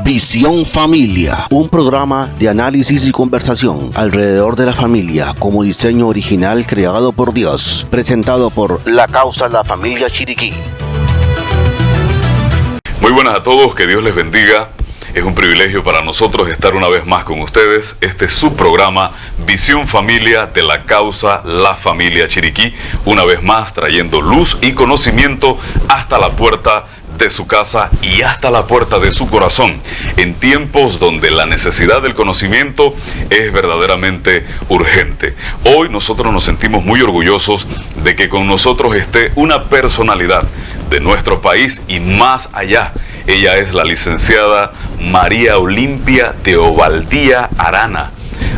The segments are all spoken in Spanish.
Visión Familia, un programa de análisis y conversación alrededor de la familia como diseño original creado por Dios, presentado por La Causa La Familia Chiriquí. Muy buenas a todos, que Dios les bendiga. Es un privilegio para nosotros estar una vez más con ustedes. Este es su programa Visión Familia de La Causa La Familia Chiriquí, una vez más trayendo luz y conocimiento hasta la puerta de su casa y hasta la puerta de su corazón, en tiempos donde la necesidad del conocimiento es verdaderamente urgente. Hoy nosotros nos sentimos muy orgullosos de que con nosotros esté una personalidad de nuestro país y más allá. Ella es la licenciada María Olimpia Teobaldía Arana,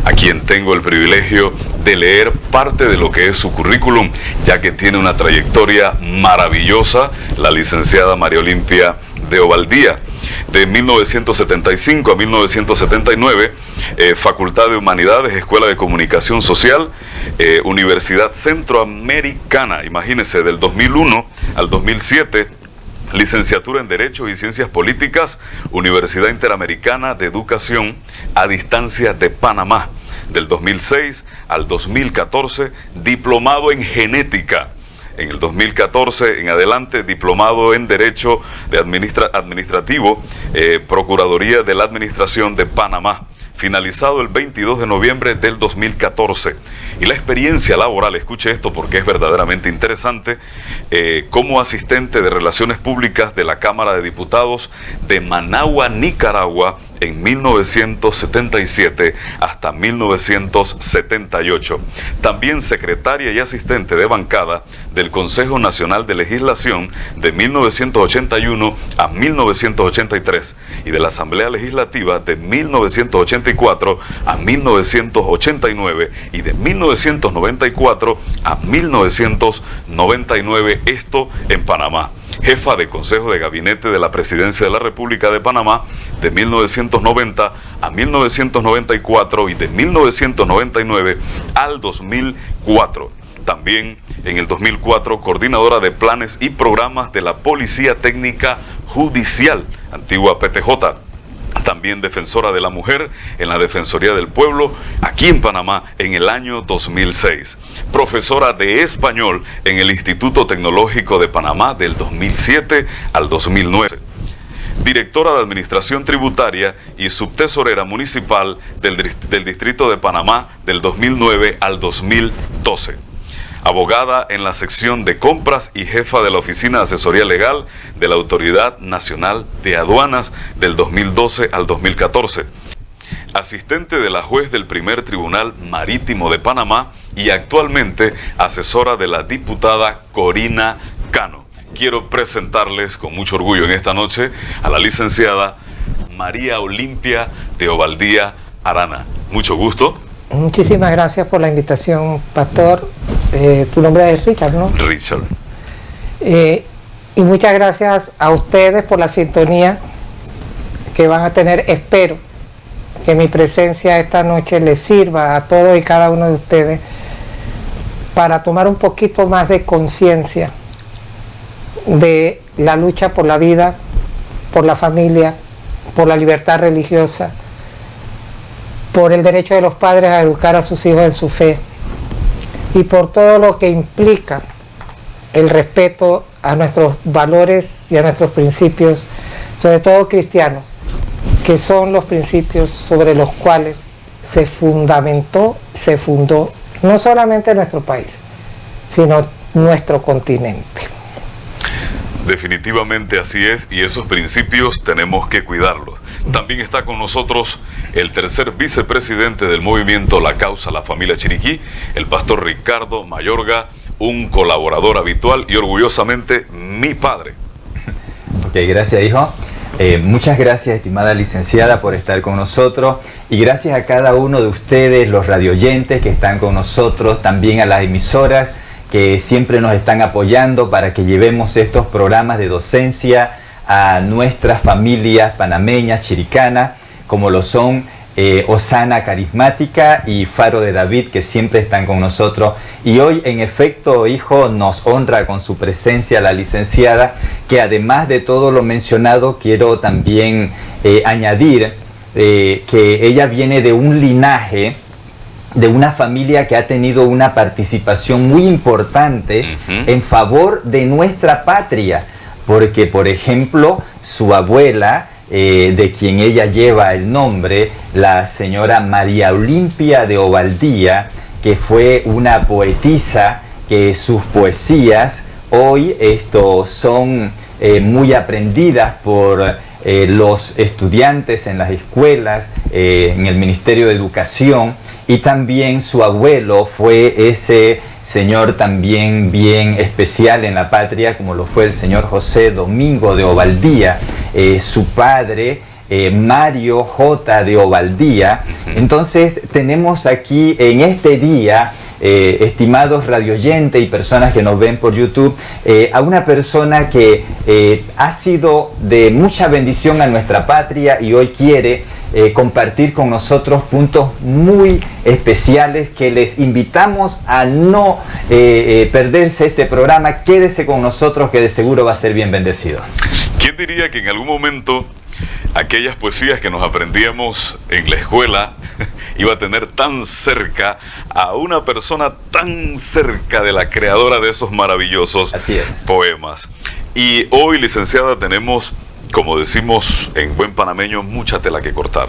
a quien tengo el privilegio de leer parte de lo que es su currículum, ya que tiene una trayectoria maravillosa, la licenciada María Olimpia Teobaldía. De 1975 a 1979, Facultad de Humanidades, Escuela de Comunicación Social, Universidad Centroamericana, imagínense, del 2001 al 2007, licenciatura en Derecho y Ciencias Políticas, Universidad Interamericana de Educación a Distancia de Panamá. Del 2006 al 2014, diplomado en Genética. En el 2014 en adelante, diplomado en Derecho de Administrativo, Procuraduría de la Administración de Panamá. Finalizado el 22 de noviembre del 2014. Y la experiencia laboral, escuche esto porque es verdaderamente interesante, como asistente de Relaciones Públicas de la Cámara de Diputados de Managua, Nicaragua, en 1977 hasta 1978. También secretaria y asistente de bancada del Consejo Nacional de Legislación de 1981 a 1983 y de la Asamblea Legislativa de 1984 a 1989 y de 1994 a 1999, esto en Panamá. Jefa de Consejo de Gabinete de la Presidencia de la República de Panamá de 1990 a 1994 y de 1999 al 2004. También en el 2004, coordinadora de planes y programas de la Policía Técnica Judicial, antigua PTJ. También defensora de la mujer en la Defensoría del Pueblo, aquí en Panamá, en el año 2006. Profesora de español en el Instituto Tecnológico de Panamá del 2007 al 2009. Directora de Administración Tributaria y subtesorera municipal del Distrito de Panamá del 2009 al 2012. Abogada en la sección de compras y jefa de la Oficina de Asesoría Legal de la Autoridad Nacional de Aduanas del 2012 al 2014. Asistente de la juez del Primer Tribunal Marítimo de Panamá y actualmente asesora de la diputada Corina Cano. Quiero presentarles con mucho orgullo en esta noche a la licenciada María Olimpia Teobaldía Arana. Mucho gusto. Muchísimas gracias por la invitación, pastor. Tu nombre es Richard, ¿no? Richard. Y muchas gracias a ustedes por la sintonía que van a tener. Espero que mi presencia esta noche les sirva a todos y cada uno de ustedes para tomar un poquito más de conciencia de la lucha por la vida, por la familia, por la libertad religiosa, por el derecho de los padres a educar a sus hijos en su fe y por todo lo que implica el respeto a nuestros valores y a nuestros principios, sobre todo cristianos, que son los principios sobre los cuales se fundó no solamente nuestro país, sino nuestro continente. Definitivamente así es, y esos principios tenemos que cuidarlos. También está con nosotros el tercer vicepresidente del movimiento La Causa La Familia Chiriquí, el pastor Ricardo Mayorga, un colaborador habitual y orgullosamente mi padre. Ok, gracias, hijo. Muchas gracias, estimada licenciada, por estar con nosotros, y gracias a cada uno de ustedes, los radioyentes que están con nosotros, también a las emisoras que siempre nos están apoyando para que llevemos estos programas de docencia a nuestras familias panameñas, chiricanas, como lo son Osana Carismática y Faro de David, que siempre están con nosotros. Y hoy, en efecto, hijo, nos honra con su presencia la licenciada, que además de todo lo mencionado, quiero también añadir que ella viene de un linaje, de una familia que ha tenido una participación muy importante en favor de nuestra patria, porque, por ejemplo, su abuela, de quien ella lleva el nombre, la señora María Olimpia de Ovaldía, que fue una poetisa, que sus poesías hoy son muy aprendidas por los estudiantes en las escuelas, en el Ministerio de Educación, y también su abuelo fue ese señor también bien especial en la patria, como lo fue el señor José Domingo de Ovaldía, su padre Mario J. de Ovaldía. Entonces tenemos aquí en este día, estimados radioyentes y personas que nos ven por YouTube, a una persona que ha sido de mucha bendición a nuestra patria y hoy quiere compartir con nosotros puntos muy especiales que les invitamos a no perderse este programa. Quédese con nosotros, que de seguro va a ser bien bendecido. ¿Quién diría que en algún momento aquellas poesías que nos aprendíamos en la escuela iba a tener tan cerca a una persona tan cerca de la creadora de esos maravillosos poemas? Y hoy, licenciada, tenemos, como decimos en buen panameño, mucha tela que cortar.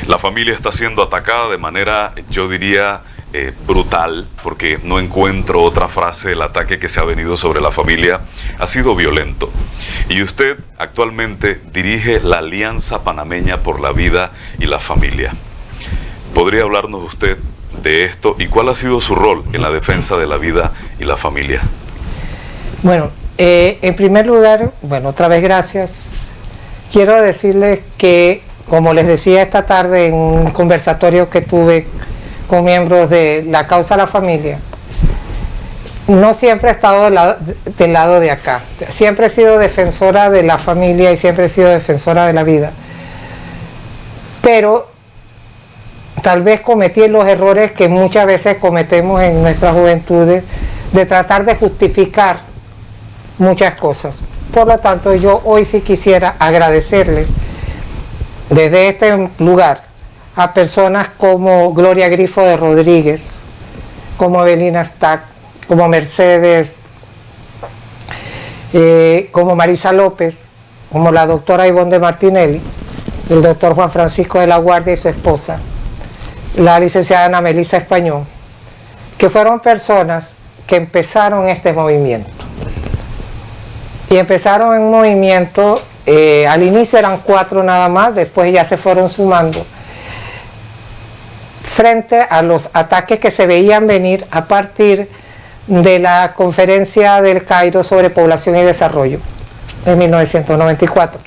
La familia está siendo atacada de manera, yo diría, brutal, porque no encuentro otra frase. El ataque que se ha venido sobre la familia ha sido violento. Y usted actualmente dirige la Alianza Panameña por la Vida y la Familia. ¿Podría hablarnos usted de esto y cuál ha sido su rol en la defensa de la vida y la familia? Bueno, en primer lugar, otra vez gracias. Quiero decirles que, como les decía esta tarde en un conversatorio que tuve con miembros de la Causa de la Familia, no siempre he estado del lado de acá. Siempre he sido defensora de la familia y siempre he sido defensora de la vida. Pero tal vez cometí los errores que muchas veces cometemos en nuestras juventudes, de tratar de justificar muchas cosas. Por lo tanto, yo hoy sí quisiera agradecerles desde este lugar a personas como Gloria Grifo de Rodríguez, como Evelina Stack, como Mercedes, como Marisa López, como la doctora Ivonne de Martinelli, el doctor Juan Francisco de la Guardia y su esposa, la licenciada Ana Melisa Español, que fueron personas que empezaron este movimiento. Y empezaron en un movimiento, al inicio eran 4 nada más, después ya se fueron sumando, frente a los ataques que se veían venir a partir de la Conferencia del Cairo sobre Población y Desarrollo en 1994.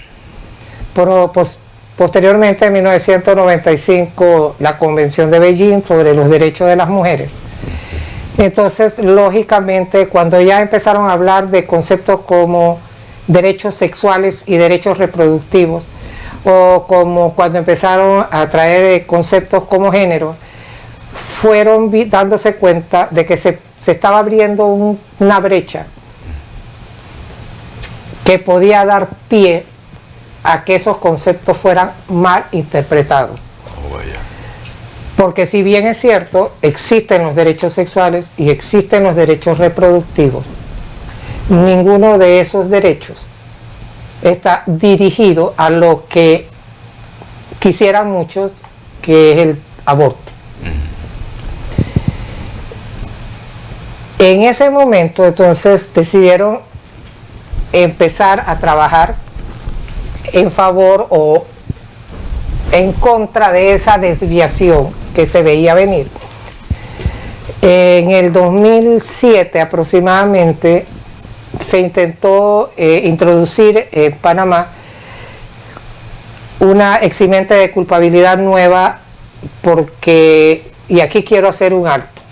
Posteriormente, en 1995, la Convención de Beijing sobre los derechos de las mujeres. Entonces, lógicamente, cuando ya empezaron a hablar de conceptos como derechos sexuales y derechos reproductivos, o como cuando empezaron a traer conceptos como género, fueron dándose cuenta de que se estaba abriendo una brecha que podía dar pie a que esos conceptos fueran mal interpretados. Porque si bien es cierto, existen los derechos sexuales y existen los derechos reproductivos, ninguno de esos derechos está dirigido a lo que quisieran muchos, que es el aborto. En ese momento, entonces, decidieron empezar a trabajar en favor o en contra de esa desviación que se veía venir. En el 2007 aproximadamente se intentó introducir en Panamá una eximente de culpabilidad nueva, porque, y aquí quiero hacer un alto,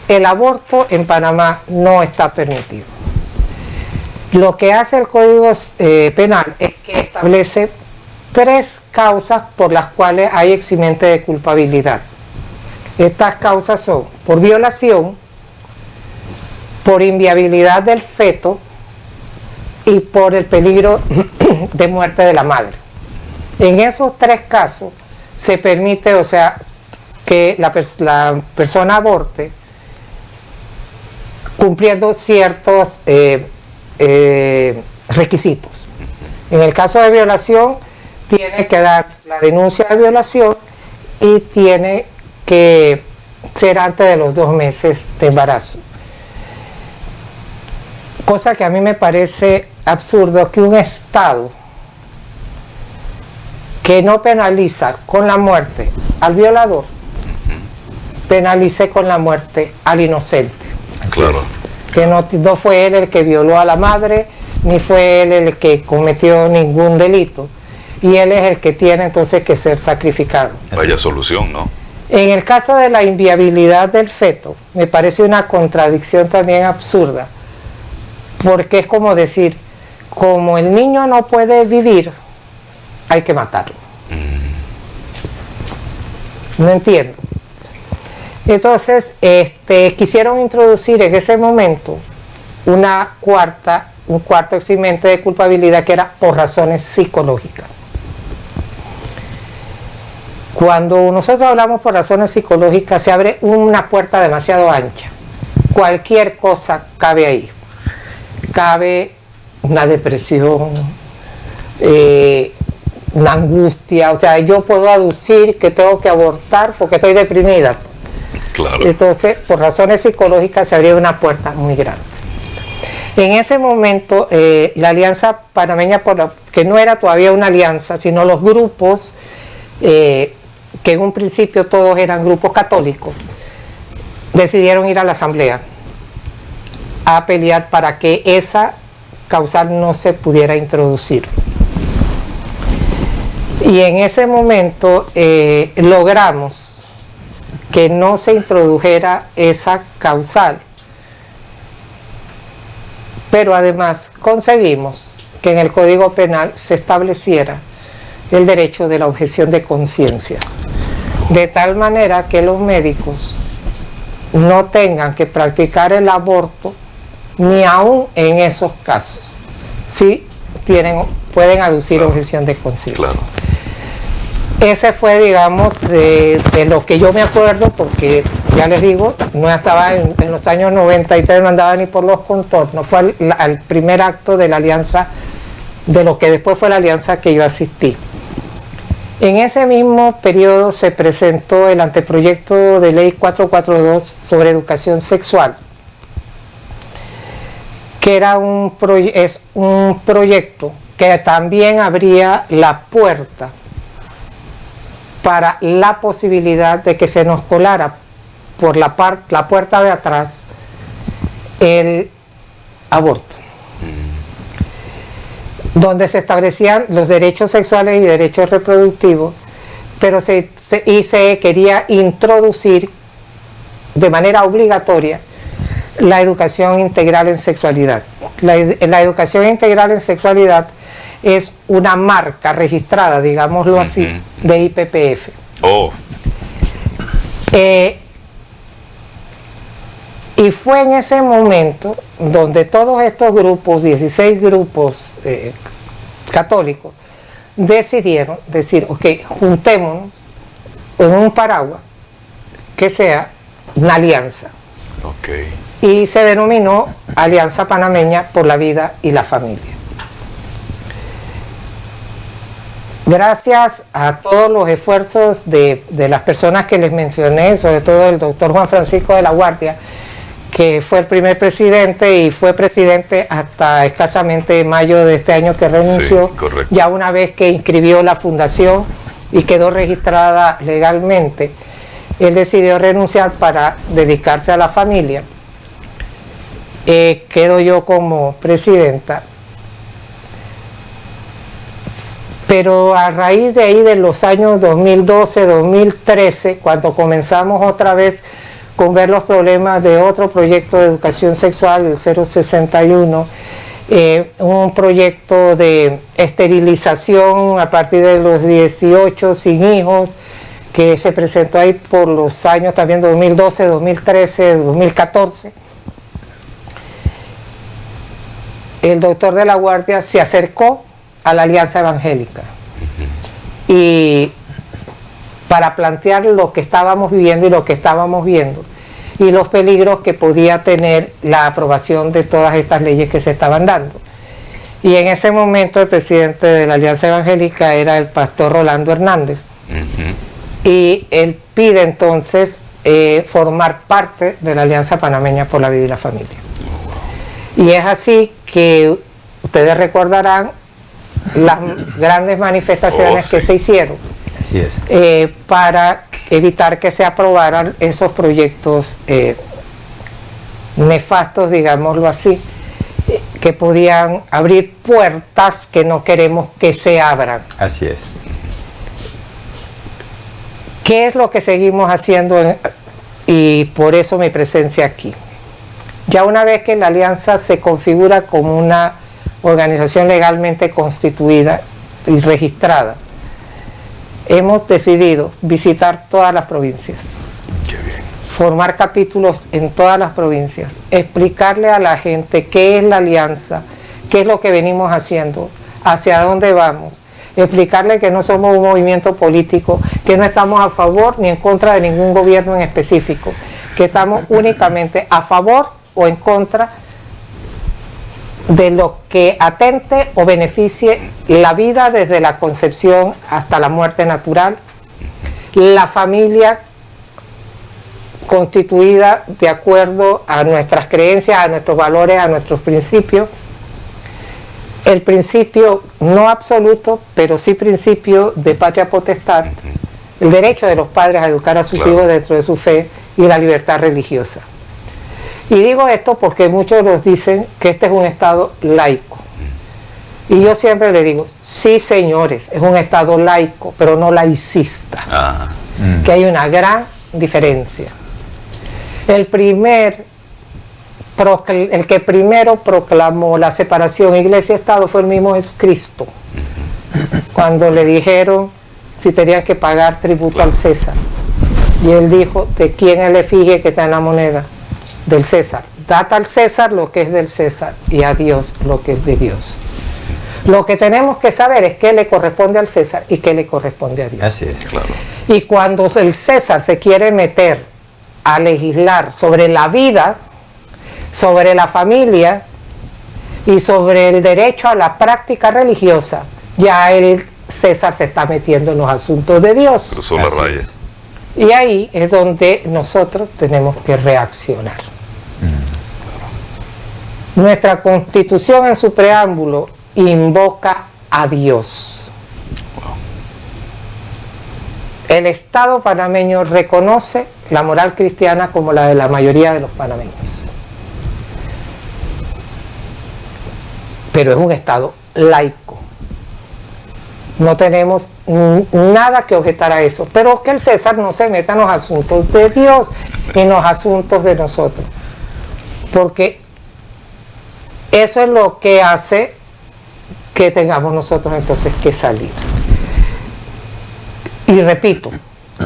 el aborto en Panamá no está permitido. Lo que hace el Código Penal es que establece 3 causas por las cuales hay eximente de culpabilidad. Estas causas son por violación, por inviabilidad del feto y por el peligro de muerte de la madre. En esos 3 casos se permite, o sea, que la persona aborte cumpliendo ciertos requisitos. En el caso de violación, tiene que dar la denuncia de violación y tiene que ser antes de los 2 meses de embarazo. Cosa que a mí me parece absurdo que un Estado que no penaliza con la muerte al violador, penalice con la muerte al inocente. Claro. Que no fue él el que violó a la madre, ni fue él el que cometió ningún delito. Y él es el que tiene entonces que ser sacrificado. Vaya solución, ¿no? En el caso de la inviabilidad del feto, me parece una contradicción también absurda. Porque es como decir, como el niño no puede vivir, hay que matarlo. No entiendo. Entonces, quisieron introducir en ese momento un cuarto eximente de culpabilidad que era por razones psicológicas. Cuando nosotros hablamos por razones psicológicas, se abre una puerta demasiado ancha. Cualquier cosa cabe ahí. Cabe una depresión, una angustia, o sea, yo puedo aducir que tengo que abortar porque estoy deprimida. Claro. Entonces, por razones psicológicas se abrió una puerta muy grande. En ese momento, la Alianza Panameña, que no era todavía una alianza, sino los grupos, que en un principio todos eran grupos católicos, decidieron ir a la asamblea a pelear para que esa causal no se pudiera introducir. Y en ese momento logramos que no se introdujera esa causal, pero además conseguimos que en el Código Penal se estableciera el derecho de la objeción de conciencia, de tal manera que los médicos no tengan que practicar el aborto ni aún en esos casos. Sí pueden aducir objeción de conciencia. Claro. Ese fue, digamos, de lo que yo me acuerdo, porque ya les digo, no estaba en los años 93, no andaba ni por los contornos. Fue al primer acto de la alianza, de lo que después fue la alianza que yo asistí. En ese mismo periodo se presentó el anteproyecto de ley 442 sobre educación sexual, que era es un proyecto que también abría la puerta para la posibilidad de que se nos colara por la puerta de atrás el aborto, donde se establecían los derechos sexuales y derechos reproductivos, pero se quería introducir de manera obligatoria la educación integral en sexualidad. La educación integral en sexualidad es una marca registrada, digámoslo así, de IPPF. Oh. Y fue en ese momento donde todos estos grupos, 16 grupos católicos, decidieron decir, ok, juntémonos en un paraguas que sea una alianza. Okay. Y se denominó Alianza Panameña por la Vida y la Familia. Gracias a todos los esfuerzos de las personas que les mencioné, sobre todo el doctor Juan Francisco de la Guardia, que fue el primer presidente y fue presidente hasta escasamente mayo de este año que renunció, sí, correcto. Ya una vez que inscribió la fundación y quedó registrada legalmente, él decidió renunciar para dedicarse a la familia. Quedo yo como presidenta. Pero a raíz de ahí, de los años 2012, 2013, cuando comenzamos otra vez con ver los problemas de otro proyecto de educación sexual, el 061, un proyecto de esterilización a partir de los 18 sin hijos, que se presentó ahí por los años también 2012, 2013, 2014. El doctor de la Guardia se acercó a la Alianza Evangélica y para plantear lo que estábamos viviendo y lo que estábamos viendo y los peligros que podía tener la aprobación de todas estas leyes que se estaban dando. Y en ese momento el presidente de la Alianza Evangélica era el pastor Rolando Hernández. Y él pide entonces formar parte de la Alianza Panameña por la Vida y la Familia. Y es así que ustedes recordarán las grandes manifestaciones que se hicieron. Así es. Para evitar que se aprobaran esos proyectos nefastos, digámoslo así, que podían abrir puertas que no queremos que se abran. Así es. ¿Qué es lo que seguimos haciendo? Y por eso mi presencia aquí. Ya una vez que la alianza se configura como una organización legalmente constituida y registrada, hemos decidido visitar todas las provincias, formar capítulos en todas las provincias, explicarle a la gente qué es la alianza, qué es lo que venimos haciendo, hacia dónde vamos, explicarle que no somos un movimiento político, que no estamos a favor ni en contra de ningún gobierno en específico, que estamos únicamente a favor o en contra de lo que atente o beneficie la vida desde la concepción hasta la muerte natural, la familia constituida de acuerdo a nuestras creencias, a nuestros valores, a nuestros principios, el principio no absoluto, pero sí principio de patria potestad, el derecho de los padres a educar a sus hijos dentro de su fe y la libertad religiosa. Y digo esto porque muchos nos dicen que este es un Estado laico. Y yo siempre le digo, sí señores, es un Estado laico, pero no laicista. Que hay una gran diferencia. El que primero proclamó la separación Iglesia-Estado fue el mismo Jesucristo. Cuando le dijeron si tenían que pagar tributo al César. Y él dijo, ¿de quién es la efigie que está en la moneda? Del César. Dad al César lo que es del César y a Dios lo que es de Dios. Lo que tenemos que saber es qué le corresponde al César y qué le corresponde a Dios. Así es, claro. Y cuando el César se quiere meter a legislar sobre la vida, sobre la familia y sobre el derecho a la práctica religiosa, ya el César se está metiendo en los asuntos de Dios. Cruzó la raya. Y ahí es donde nosotros tenemos que reaccionar. Nuestra Constitución en su preámbulo invoca a Dios. El Estado panameño reconoce la moral cristiana como la de la mayoría de los panameños. Pero es un Estado laico. No tenemos nada que objetar a eso, pero que el César no se meta en los asuntos de Dios, en los asuntos de nosotros, porque eso es lo que hace que tengamos nosotros entonces que salir. Y repito,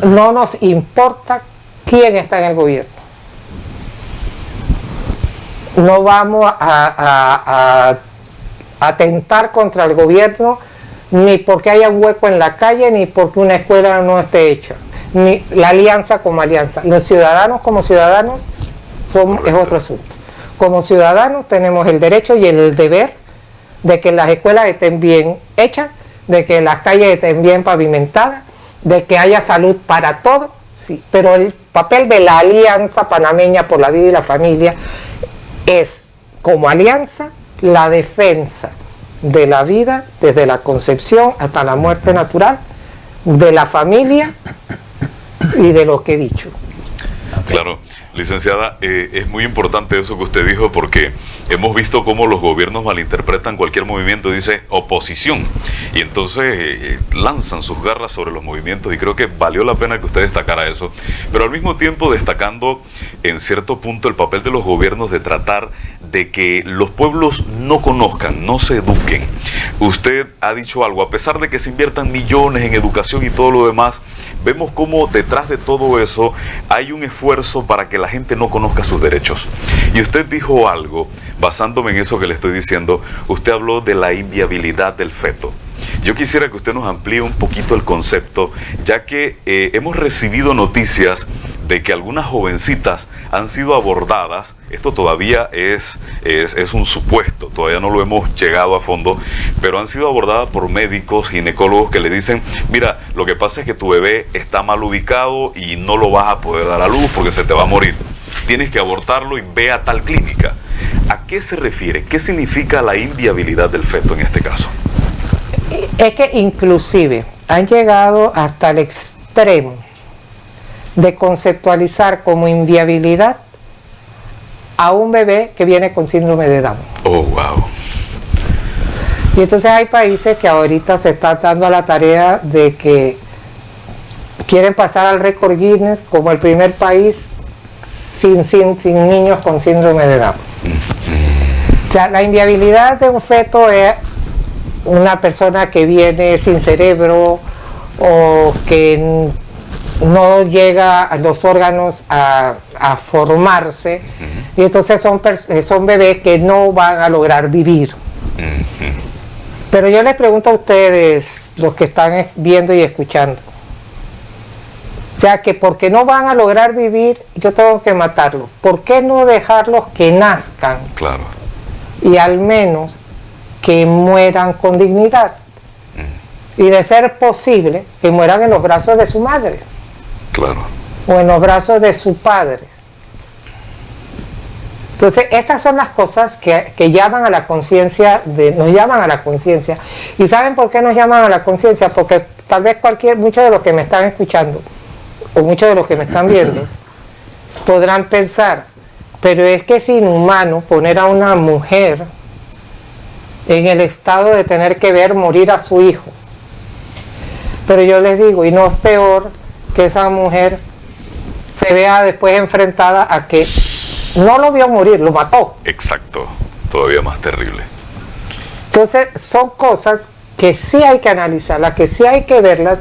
no nos importa quién está en el gobierno. No vamos a atentar contra el gobierno ni porque haya un hueco en la calle, ni porque una escuela no esté hecha, ni la alianza como alianza. Los ciudadanos como ciudadanos es otro asunto. Como ciudadanos tenemos el derecho y el deber de que las escuelas estén bien hechas, de que las calles estén bien pavimentadas, de que haya salud para todos, sí. Pero el papel de la Alianza Panameña por la Vida y la Familia es, como alianza, la defensa de la vida desde la concepción hasta la muerte natural, de la familia y de lo que he dicho. Claro, licenciada, es muy importante eso que usted dijo, porque hemos visto cómo los gobiernos malinterpretan cualquier movimiento, dice oposición, Y entonces lanzan sus garras sobre los movimientos, y creo que valió la pena que usted destacara eso, pero al mismo tiempo destacando en cierto punto el papel de los gobiernos de tratar de que los pueblos no conozcan, no se eduquen. Usted ha dicho algo, a pesar de que se inviertan millones en educación y todo lo demás, vemos cómo detrás de todo eso hay un esfuerzo para que la gente no conozca sus derechos. Y usted dijo algo, basándome en eso que le estoy diciendo, usted habló de la inviabilidad del feto. Yo quisiera que usted nos amplíe un poquito el concepto, ya que hemos recibido noticias de que algunas jovencitas han sido abordadas. Esto todavía es un supuesto, todavía no lo hemos llegado a fondo, pero han sido abordadas por médicos, ginecólogos que le dicen, mira, lo que pasa es que tu bebé está mal ubicado y no lo vas a poder dar a luz porque se te va a morir. Tienes que abortarlo y ve a tal clínica. ¿A qué se refiere? ¿Qué significa la inviabilidad del feto en este caso? Es que inclusive han llegado hasta el extremo de conceptualizar como inviabilidad a un bebé que viene con síndrome de Down. Oh, wow. Y entonces hay países que ahorita se están dando a la tarea de que quieren pasar al récord Guinness como el primer país sin niños con síndrome de Down. O sea, la inviabilidad de un feto es una persona que viene sin cerebro o que no llega a los órganos a formarse, y entonces son bebés que no van a lograr vivir. Pero yo les pregunto a ustedes, los que están viendo y escuchando, o sea, que porque no van a lograr vivir, yo tengo que matarlos. ¿Por qué no dejarlos que nazcan? Claro. Y al menos que mueran con dignidad, y de ser posible que mueran en los brazos de su madre, claro, o en los brazos de su padre. Entonces estas son las cosas que llaman a la conciencia, nos llaman a la conciencia. ¿Y saben por qué nos llaman a la conciencia? Porque tal vez muchos de los que me están escuchando o muchos de los que me están viendo podrán pensar, pero es que es inhumano poner a una mujer en el estado de tener que ver morir a su hijo. Pero yo les digo, y no es peor que esa mujer se vea después enfrentada a que no lo vio morir, lo mató. Exacto, todavía más terrible. Entonces son cosas que sí hay que analizarlas, que sí hay que verlas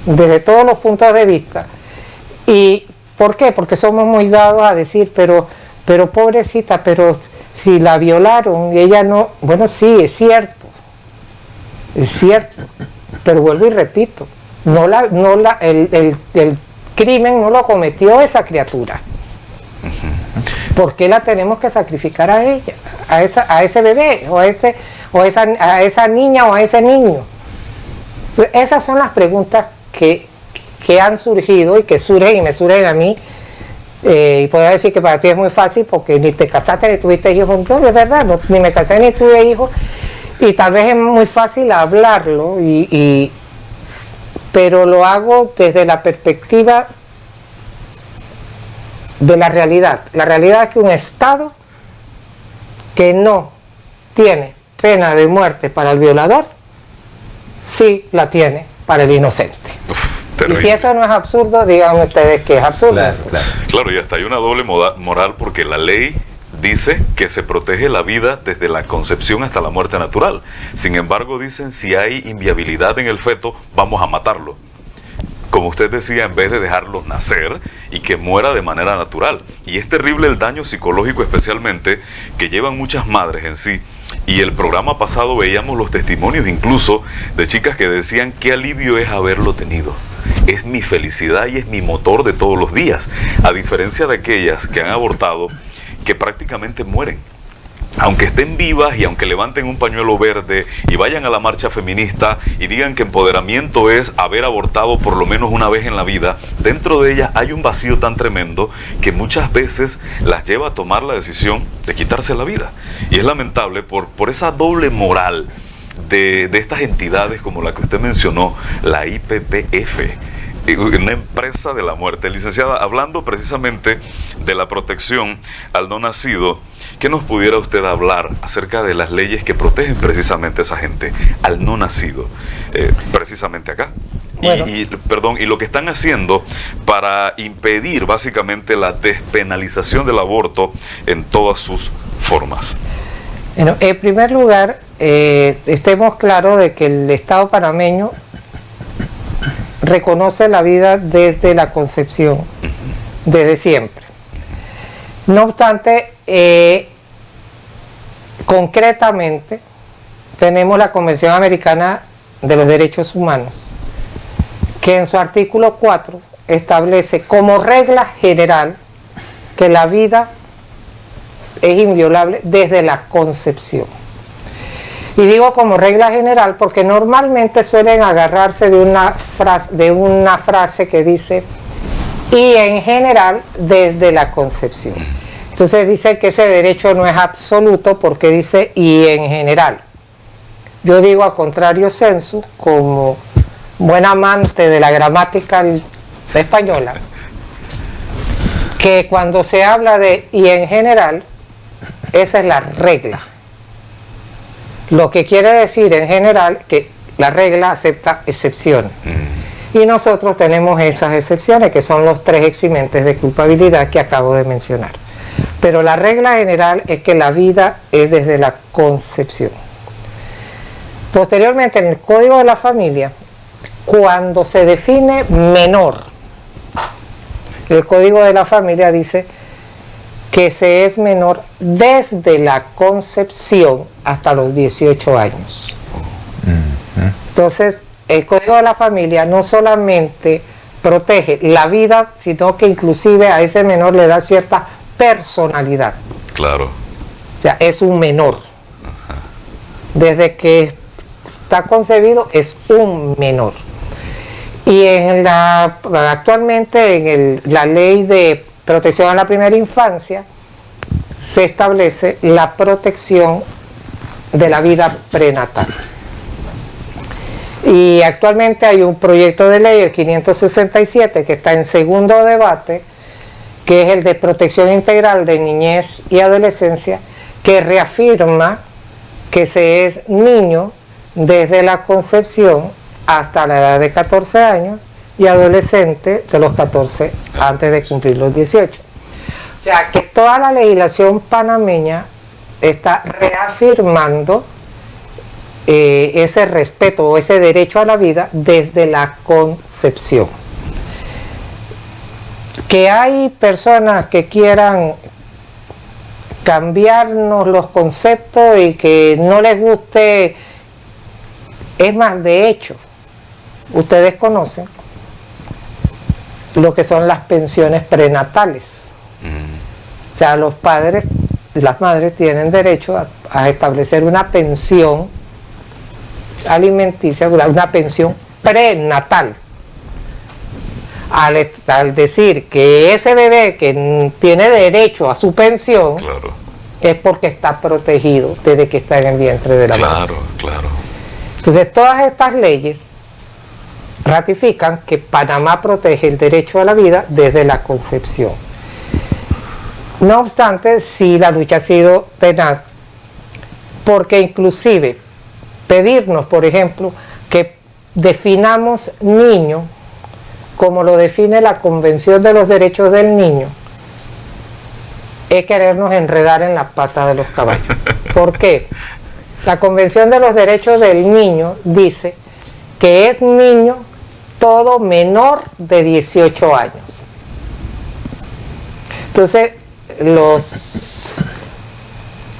desde todos los puntos de vista. ¿Y por qué? Porque somos muy dados a decir, pero pobrecita, pero si la violaron y ella no... Bueno, sí, es cierto, pero vuelvo y repito, el crimen no lo cometió esa criatura. ¿Por qué la tenemos que sacrificar a ella, a ese bebé, a esa niña o a ese niño? Entonces, esas son las preguntas que han surgido y que surgen y me surgen a mí. Y podría decir que para ti es muy fácil porque ni te casaste ni tuviste hijos. Entonces, de verdad, ni me casé ni tuve hijos, y tal vez es muy fácil hablarlo, pero lo hago desde la perspectiva de la realidad. La realidad es que un Estado que no tiene pena de muerte para el violador, sí la tiene para el inocente. Y si eso no es absurdo, digan ustedes que es absurdo. Claro, y hasta hay una doble moral, porque la ley dice que se protege la vida desde la concepción hasta la muerte natural. Sin embargo, dicen, si hay inviabilidad en el feto, vamos a matarlo. Como usted decía, en vez de dejarlos nacer y que muera de manera natural. Y es terrible el daño psicológico, especialmente, que llevan muchas madres en sí. Y el programa pasado veíamos los testimonios incluso de chicas que decían, qué alivio es haberlo tenido. Es mi felicidad y es mi motor de todos los días. A diferencia de aquellas que han abortado, que prácticamente mueren. Aunque estén vivas y aunque levanten un pañuelo verde y vayan a la marcha feminista y digan que empoderamiento es haber abortado por lo menos una vez en la vida, dentro de ellas hay un vacío tan tremendo que muchas veces las lleva a tomar la decisión de quitarse la vida. Y es lamentable por esa doble moral de estas entidades como la que usted mencionó, la IPPF. una empresa de la muerte. Licenciada, hablando precisamente de la protección al no nacido, ¿qué nos pudiera usted hablar acerca de las leyes que protegen precisamente a esa gente, al no nacido, precisamente acá? Bueno. Y lo que están haciendo para impedir básicamente la despenalización del aborto en todas sus formas. Bueno, en primer lugar, estemos claros de que el Estado panameño reconoce la vida desde la concepción, desde siempre. No obstante, concretamente, tenemos la Convención Americana de los Derechos Humanos, que en su artículo 4 establece como regla general que la vida es inviolable desde la concepción. Y digo como regla general porque normalmente suelen agarrarse de una frase que dice y en general desde la concepción. Entonces dice que ese derecho no es absoluto porque dice y en general. Yo digo a contrario sensu, como buen amante de la gramática española, que cuando se habla de y en general, esa es la regla. Lo que quiere decir en general que la regla acepta excepciones. Y nosotros tenemos esas excepciones, que son los 3 eximentes de culpabilidad que acabo de mencionar. Pero la regla general es que la vida es desde la concepción. Posteriormente, en el Código de la Familia, cuando se define menor, el Código de la Familia dice que se es menor desde la concepción hasta los 18 años. Entonces, el Código de la Familia no solamente protege la vida, sino que inclusive a ese menor le da cierta personalidad. Claro. O sea, es un menor. Ajá. Desde que está concebido es un menor. Y actualmente en la ley de protección a la primera infancia se establece la protección de la vida prenatal. Y actualmente hay un proyecto de ley, el 567, que está en segundo debate, que es el de protección integral de niñez y adolescencia, que reafirma que se es niño desde la concepción hasta la edad de 14 años y adolescente de los 14 antes de cumplir los 18. O sea que toda la legislación panameña está reafirmando ese respeto o ese derecho a la vida desde la concepción. Que hay personas que quieran cambiarnos los conceptos y que no les guste, es más, de hecho, ustedes conocen lo que son las pensiones prenatales. O sea, los padres y las madres tienen derecho a establecer una pensión alimenticia, una pensión prenatal. Al decir que ese bebé que tiene derecho a su pensión, claro, es porque está protegido desde que está en el vientre de la madre. Claro. Entonces, todas estas leyes ratifican que Panamá protege el derecho a la vida desde la concepción. No obstante, sí, la lucha ha sido tenaz, porque inclusive pedirnos, por ejemplo, que definamos niño como lo define la Convención de los Derechos del Niño, es querernos enredar en la pata de los caballos. ¿Por qué? La Convención de los Derechos del Niño dice que es niño todo menor de 18 años. Entonces,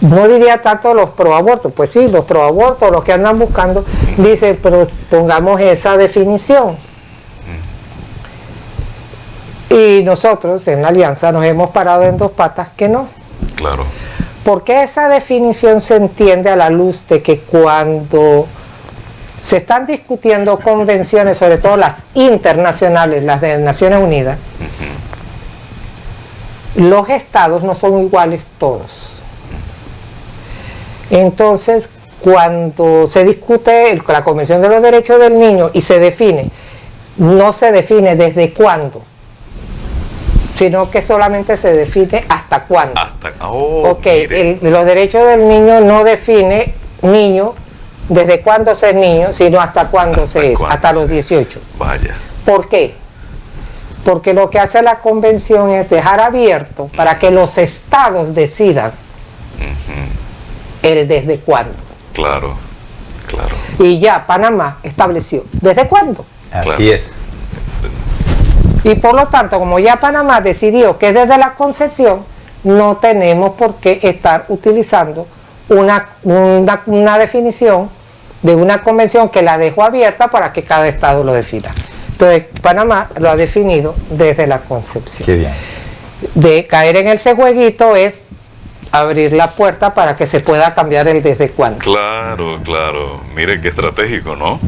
no diría tanto los proabortos, pues sí, los proabortos, los que andan buscando, dicen, pero pongamos esa definición. Y nosotros en la Alianza nos hemos parado en dos patas que no. Claro. Porque esa definición se entiende a la luz de que cuando se están discutiendo convenciones, sobre todo las internacionales, las de Naciones Unidas, los estados no son iguales todos. Entonces, cuando se discute la Convención de los Derechos del Niño y se define no se define desde cuándo, sino que solamente se define hasta cuándo. Los derechos del niño no define niño desde cuándo se es niño, sino hasta cuándo se es, hasta los 18. Vaya. ¿Por qué? Porque lo que hace la convención es dejar abierto para que los estados decidan el desde cuándo. Claro, claro. Y ya Panamá estableció desde cuándo. Así es. Y por lo tanto, como ya Panamá decidió que desde la concepción, no tenemos por qué estar utilizando una definición de una convención que la dejó abierta para que cada estado lo defina. Entonces, Panamá lo ha definido desde la concepción. Qué bien. De caer en ese jueguito es abrir la puerta para que se pueda cambiar el desde cuándo. Claro, claro. Mire qué estratégico, ¿no?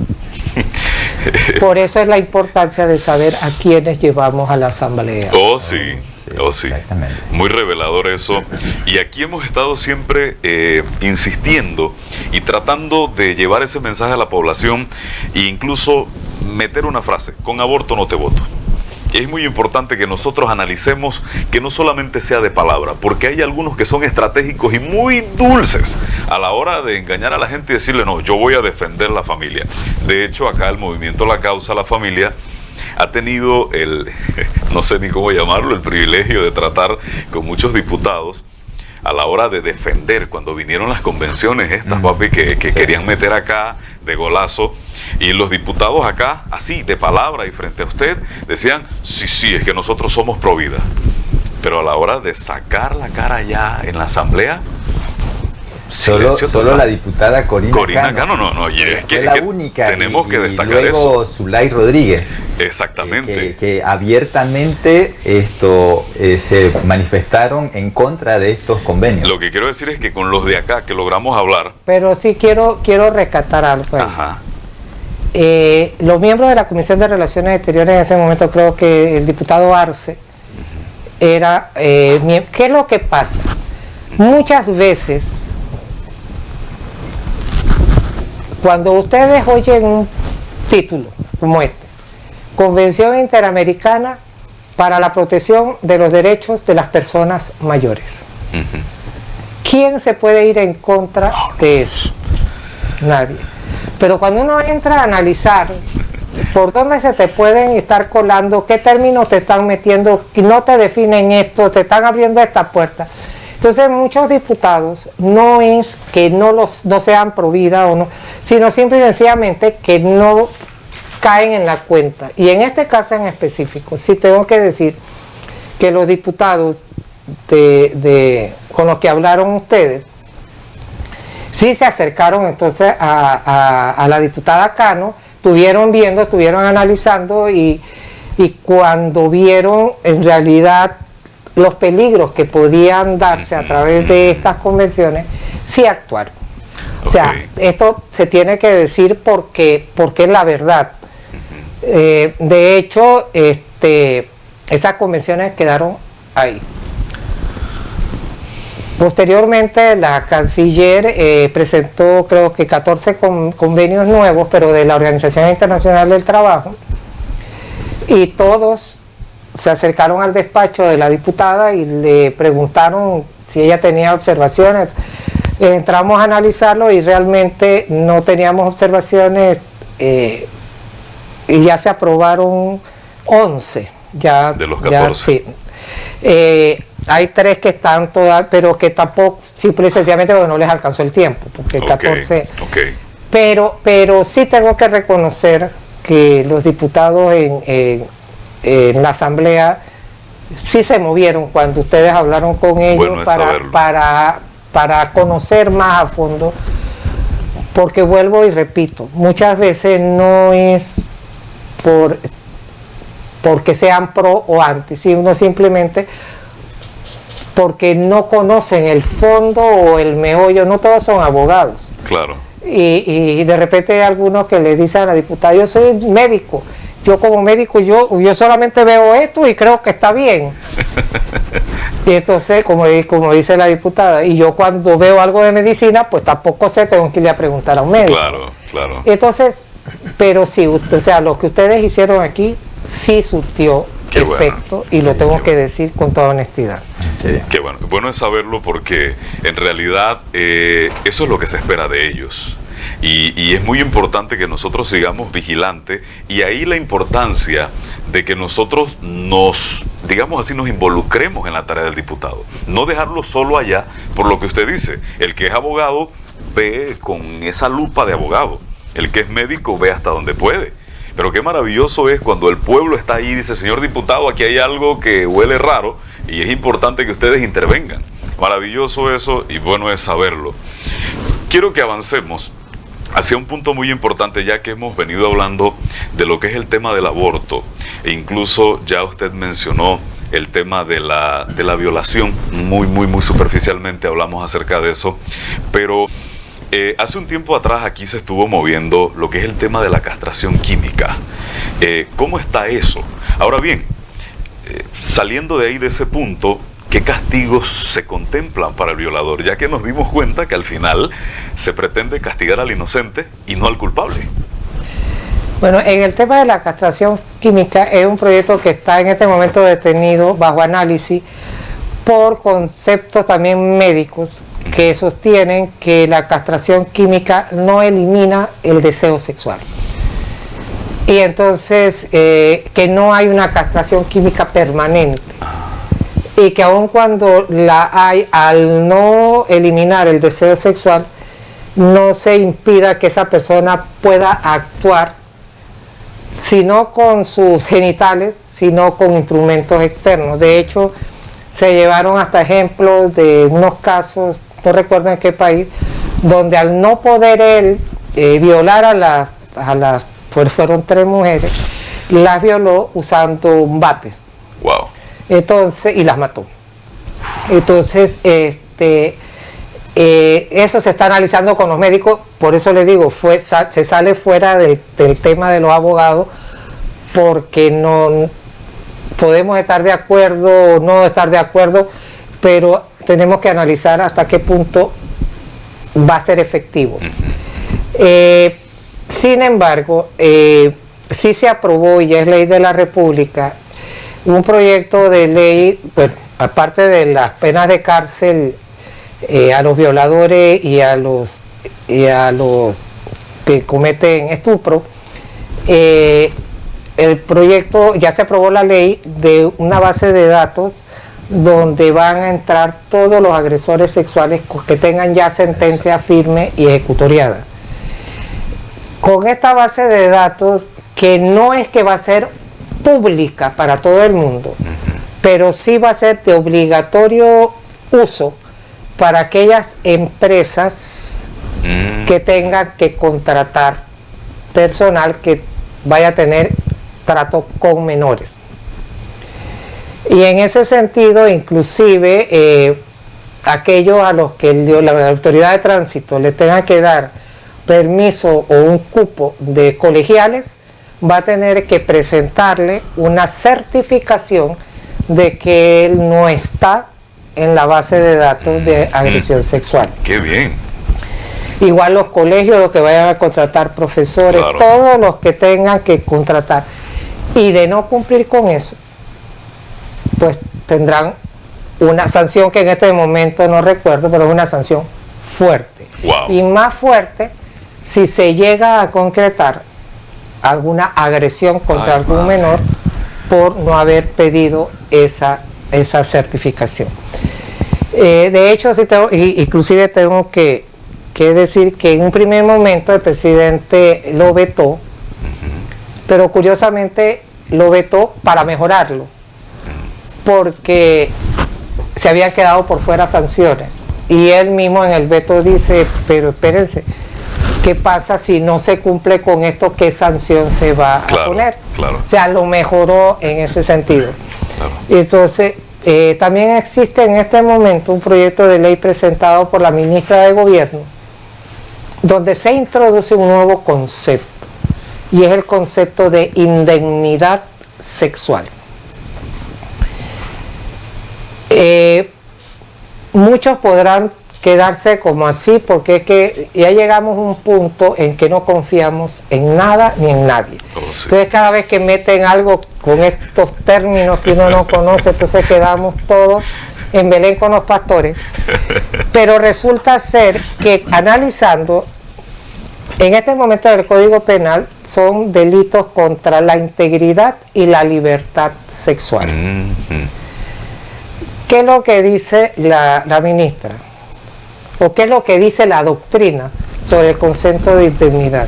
Por eso es la importancia de saber a quiénes llevamos a la asamblea. Oh, sí. Oh, sí. Exactamente. Muy revelador eso. Y aquí hemos estado siempre insistiendo y tratando de llevar ese mensaje a la población e incluso meter una frase: con aborto no te voto. Es muy importante que nosotros analicemos que no solamente sea de palabra, porque hay algunos que son estratégicos y muy dulces a la hora de engañar a la gente y decirle: no, yo voy a defender la familia. De hecho, acá el movimiento La Causa La Familia ha tenido no sé ni cómo llamarlo, el privilegio de tratar con muchos diputados a la hora de defender, cuando vinieron las convenciones estas, papi, que querían meter acá de golazo, y los diputados acá, así, de palabra y frente a usted, decían: sí, es que nosotros somos pro vida. Pero a la hora de sacar la cara ya en la asamblea, Solo la diputada Corina Cano. No, y es que, la única, tenemos que destacar luego eso. Luego Zulay Rodríguez. Exactamente. Que abiertamente se manifestaron en contra de estos convenios. Lo que quiero decir es que con los de acá que logramos hablar. Pero sí quiero rescatar algo. Ajá. Los miembros de la Comisión de Relaciones Exteriores en ese momento, creo que el diputado Arce era... ¿qué es lo que pasa? Muchas veces, cuando ustedes oyen un título como este, Convención Interamericana para la Protección de los Derechos de las Personas Mayores, ¿quién se puede ir en contra de eso? Nadie. Pero cuando uno entra a analizar por dónde se te pueden estar colando, qué términos te están metiendo, que no te definen esto, te están abriendo esta puerta. Entonces muchos diputados no es que no sean pro vida o no, sino simple y sencillamente que no caen en la cuenta. Y en este caso en específico, sí tengo que decir que los diputados con los que hablaron ustedes, sí se acercaron entonces a la diputada Cano, estuvieron analizando y cuando vieron en realidad los peligros que podían darse a través de estas convenciones, sí actuaron. O sea, esto se tiene que decir porque es la verdad. De hecho, esas convenciones quedaron ahí. Posteriormente, la canciller presentó, creo que 14 convenios nuevos, pero de la Organización Internacional del Trabajo, y todos se acercaron al despacho de la diputada y le preguntaron si ella tenía observaciones. Entramos a analizarlo y realmente no teníamos observaciones, y ya se aprobaron 11. Ya, de los 14. Ya, sí. Hay 3 que están todas, pero que tampoco, simple y sencillamente porque no les alcanzó el tiempo, porque 14. Pero sí tengo que reconocer que los diputados en la asamblea sí se movieron cuando ustedes hablaron con ellos, para conocer más a fondo, porque vuelvo y repito, muchas veces no es porque sean pro o anti, sino simplemente porque no conocen el fondo o el meollo. No todos son abogados. Claro. Y de repente hay algunos que le dicen a la diputada: yo soy médico, yo como médico yo solamente veo esto y creo que está bien. Y entonces, como dice la diputada, y yo cuando veo algo de medicina, pues tampoco sé, tengo que ir a preguntar a un médico. Claro. Entonces, pero sí, o sea, lo que ustedes hicieron aquí sí surtió Qué efecto, bueno. y lo tengo Qué que bueno. decir con toda honestidad. Qué bueno. Bueno es saberlo porque en realidad eso es lo que se espera de ellos. Y es muy importante que nosotros sigamos vigilantes, y ahí la importancia de que nosotros nos, digamos así, nos involucremos en la tarea del diputado. No dejarlo solo allá, por lo que usted dice. El que es abogado ve con esa lupa de abogado. El que es médico ve hasta donde puede. Pero qué maravilloso es cuando el pueblo está ahí y dice, señor diputado, aquí hay algo que huele raro y es importante que ustedes intervengan. Maravilloso eso, y bueno es saberlo. Quiero que avancemos hacia un punto muy importante, ya que hemos venido hablando de lo que es el tema del aborto, e incluso ya usted mencionó el tema de la violación, muy superficialmente hablamos acerca de eso, pero hace un tiempo atrás aquí se estuvo moviendo lo que es el tema de la castración química. ¿Cómo está eso? Ahora bien, saliendo de ahí, de ese punto, ¿qué castigos se contemplan para el violador? Ya que nos dimos cuenta que al final se pretende castigar al inocente y no al culpable. Bueno, en el tema de la castración química es un proyecto que está en este momento detenido bajo análisis por conceptos también médicos que sostienen que la castración química no elimina el deseo sexual. Y entonces que no hay una castración química permanente. Y que aun cuando la hay, al no eliminar el deseo sexual, no se impida que esa persona pueda actuar, sino con sus genitales, sino con instrumentos externos. De hecho, se llevaron hasta ejemplos de unos casos, no recuerdo en qué país, donde al no poder él violar a las, pues fueron 3 mujeres, las violó usando un bate. Wow. Entonces, y las mató. Entonces, eso se está analizando con los médicos, por eso les digo, se sale fuera del tema de los abogados, porque no podemos estar de acuerdo o no estar de acuerdo, pero tenemos que analizar hasta qué punto va a ser efectivo. Sin embargo, sí se aprobó, y es ley de la República, un proyecto de ley, bueno, aparte de las penas de cárcel a los violadores y a los que cometen estupro, el proyecto, ya se aprobó la ley de una base de datos donde van a entrar todos los agresores sexuales que tengan ya sentencia firme y ejecutoriada. Con esta base de datos, que no es que va a ser pública para todo el mundo, pero sí va a ser de obligatorio uso para aquellas empresas que tengan que contratar personal que vaya a tener trato con menores. Y en ese sentido, inclusive, aquellos a los que la autoridad de tránsito le tenga que dar permiso o un cupo de colegiales, va a tener que presentarle una certificación de que él no está en la base de datos de agresión sexual. ¡Qué bien! Igual los colegios, los que vayan a contratar profesores, Claro. Todos los que tengan que contratar. Y de no cumplir con eso, pues tendrán una sanción que en este momento no recuerdo, pero es una sanción fuerte. Wow. Y más fuerte si se llega a concretar alguna agresión contra algún menor por no haber pedido esa certificación. De hecho, sí inclusive tengo que decir que en un primer momento el presidente lo vetó, pero curiosamente lo vetó para mejorarlo, porque se habían quedado por fuera sanciones. Y él mismo en el veto dice, pero espérense, ¿qué pasa si no se cumple con esto? ¿Qué sanción se va a poner? Claro. O sea, lo mejoró en ese sentido. Claro. Entonces, también existe en este momento un proyecto de ley presentado por la ministra de Gobierno, donde se introduce un nuevo concepto, y es el concepto de indemnidad sexual. Muchos podrán quedarse como así, porque es que ya llegamos a un punto en que no confiamos en nada ni en nadie. Oh, sí. Entonces cada vez que meten algo con estos términos que uno no conoce, entonces quedamos todos en Belén con los pastores. Pero resulta ser que analizando, en este momento del Código Penal son delitos contra la integridad y la libertad sexual. ¿Qué es lo que dice la ministra? ¿O qué es lo que dice la doctrina sobre el concepto de indemnidad?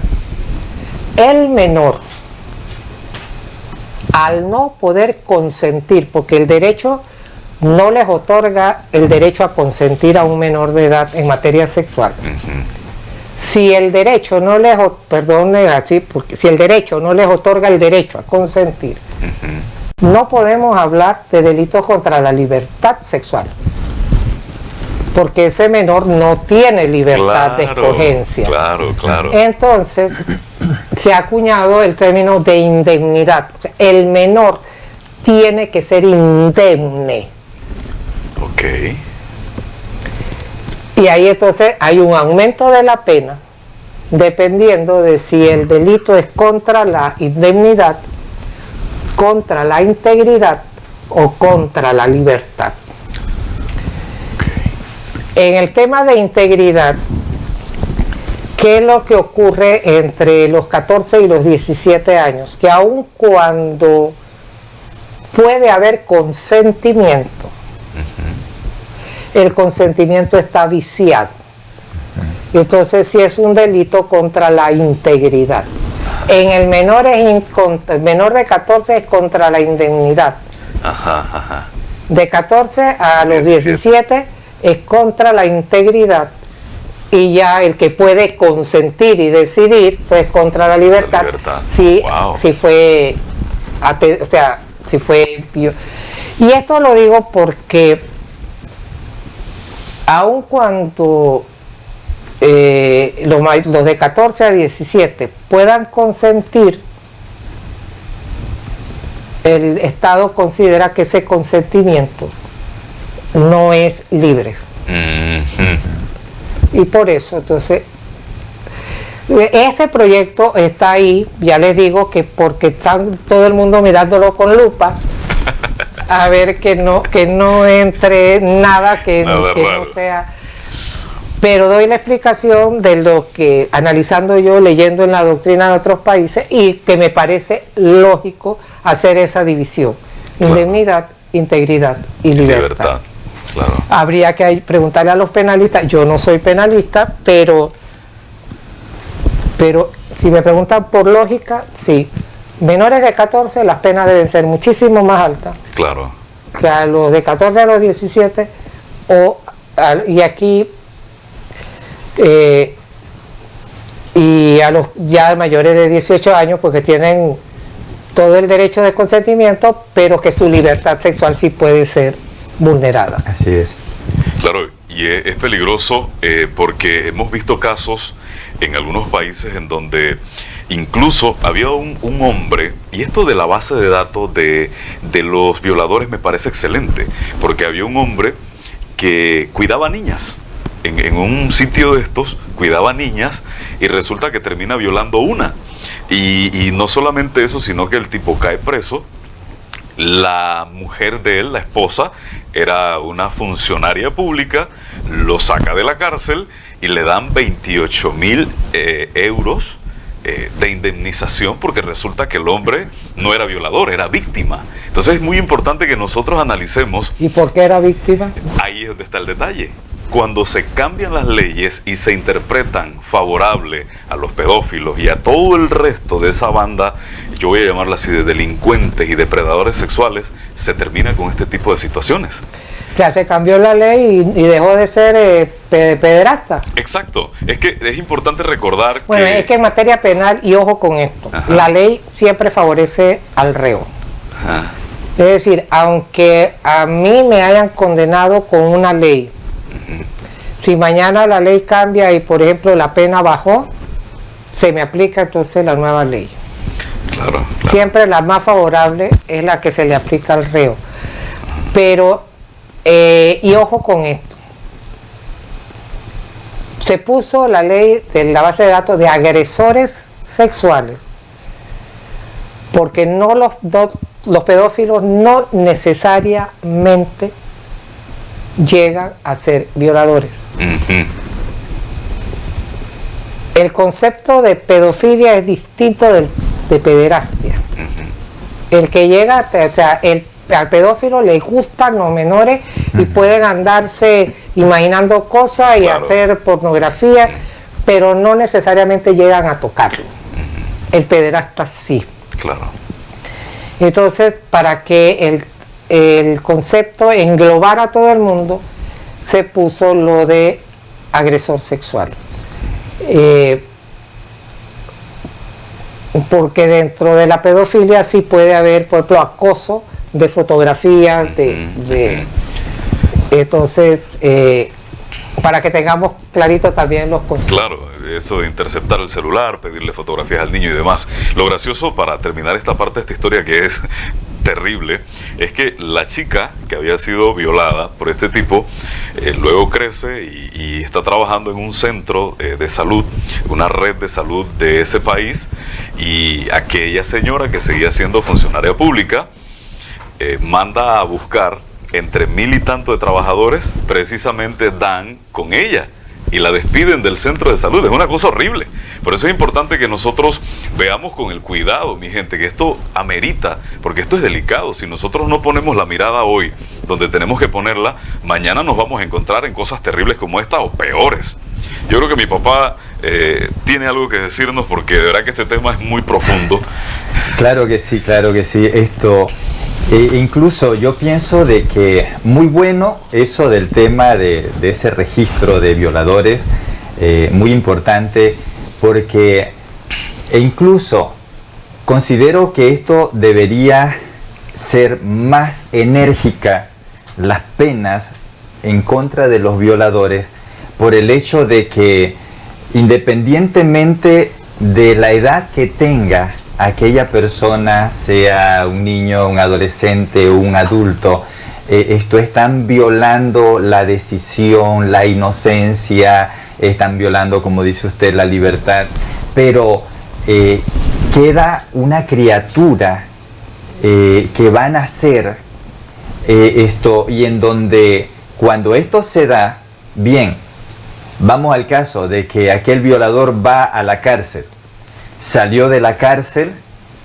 El menor, al no poder consentir, porque el derecho no les otorga el derecho a consentir a un menor de edad en materia sexual. Si el derecho no les, si el derecho no les otorga el derecho a consentir, no podemos hablar de delitos contra la libertad sexual, porque ese menor no tiene libertad de escogencia. Claro. Entonces, se ha acuñado el término de indemnidad. O sea, el menor tiene que ser indemne. Ok. Y ahí entonces hay un aumento de la pena, dependiendo de si el delito es contra la indemnidad, contra la integridad o contra la libertad. En el tema de integridad, ¿qué es lo que ocurre entre los 14 y los 17 años? Que aun cuando puede haber consentimiento, el consentimiento está viciado. Entonces, sí es un delito contra la integridad. En el menor, el menor de 14 es contra la indemnidad. De 14 a los 17 es contra la integridad, y ya el que puede consentir y decidir, entonces contra la libertad. Si fue si fue. Y esto lo digo porque aun cuando los de 14 a 17 puedan consentir, el Estado considera que ese consentimiento no es libre. Y por eso, entonces, este proyecto está ahí, ya les digo que porque están todo el mundo mirándolo con lupa, a ver que no entre nada que no sea. Pero doy la explicación de lo que, analizando yo, leyendo en la doctrina de otros países, y que me parece lógico hacer esa división. Indemnidad, integridad y libertad. Claro. Habría que preguntarle a los penalistas, yo no soy penalista, pero si me preguntan por lógica, sí. Menores de 14 las penas deben ser muchísimo más altas. Claro. Que a los de 14 a los 17, y aquí y a los ya mayores de 18 años, porque tienen todo el derecho de consentimiento, pero que su libertad sexual sí puede ser vulnerada. Así es. Claro, y es peligroso porque hemos visto casos en algunos países en donde incluso había un hombre, y esto de la base de datos de los violadores me parece excelente, porque había un hombre que cuidaba niñas. En un sitio de estos cuidaba niñas y resulta que termina violando una. Y no solamente eso, sino que el tipo cae preso. La mujer de él, la esposa, era una funcionaria pública, lo saca de la cárcel y le dan 28.000 euros de indemnización, porque resulta que el hombre no era violador, era víctima. Entonces es muy importante que nosotros analicemos. ¿Y por qué era víctima? Ahí es donde está el detalle. Cuando se cambian las leyes y se interpretan favorable a los pedófilos y a todo el resto de esa banda, yo voy a llamarla así, de delincuentes y depredadores sexuales, se termina con este tipo de situaciones. O sea, se cambió la ley y dejó de ser pederasta. Exacto. Es que es importante recordar bueno, que... es que en materia penal, y ojo con esto, Ajá. La ley siempre favorece al reo. Ajá. Es decir, aunque a mí me hayan condenado con una ley, si mañana la ley cambia y, por ejemplo, la pena bajó, se me aplica entonces la nueva ley. Claro. Siempre la más favorable es la que se le aplica al reo. Pero, y ojo con esto, se puso la ley de la base de datos de agresores sexuales, porque los pedófilos no necesariamente llegan a ser violadores. El concepto de pedofilia es distinto de pederastia. El que llega, o sea, al pedófilo le gustan los menores y pueden andarse imaginando cosas y hacer pornografía, pero no necesariamente llegan a tocarlo. El pederasta sí. Claro. Entonces, para que el concepto englobara a todo el mundo, se puso lo de agresor sexual. Porque dentro de la pedofilia sí puede haber, por ejemplo, acoso de fotografías, entonces, para que tengamos clarito también los conceptos. Claro, eso de interceptar el celular, pedirle fotografías al niño y demás. Lo gracioso, para terminar esta parte de esta historia que es terrible, es que la chica que había sido violada por este tipo, luego crece y está trabajando en un centro de salud, una red de salud de ese país, y aquella señora que seguía siendo funcionaria pública manda a buscar entre 1000 y tanto de trabajadores, precisamente dan con ella y la despiden del centro de salud. Es una cosa horrible. Por eso es importante que nosotros veamos con el cuidado, mi gente, que esto amerita, porque esto es delicado. Si nosotros no ponemos la mirada hoy donde tenemos que ponerla, mañana nos vamos a encontrar en cosas terribles como esta o peores. Yo creo que mi papá tiene algo que decirnos, porque de verdad que este tema es muy profundo. Claro que sí, claro que sí. Incluso yo pienso de que muy bueno eso del tema de ese registro de violadores, muy importante, porque incluso considero que esto debería ser más enérgica, las penas en contra de los violadores, por el hecho de que independientemente de la edad que tenga aquella persona, sea un niño, un adolescente, un adulto, están violando la decisión, la inocencia, están violando, como dice usted, la libertad, pero queda una criatura que va a nacer y en donde cuando esto se da, bien, vamos al caso de que aquel violador va a la cárcel, salió de la cárcel,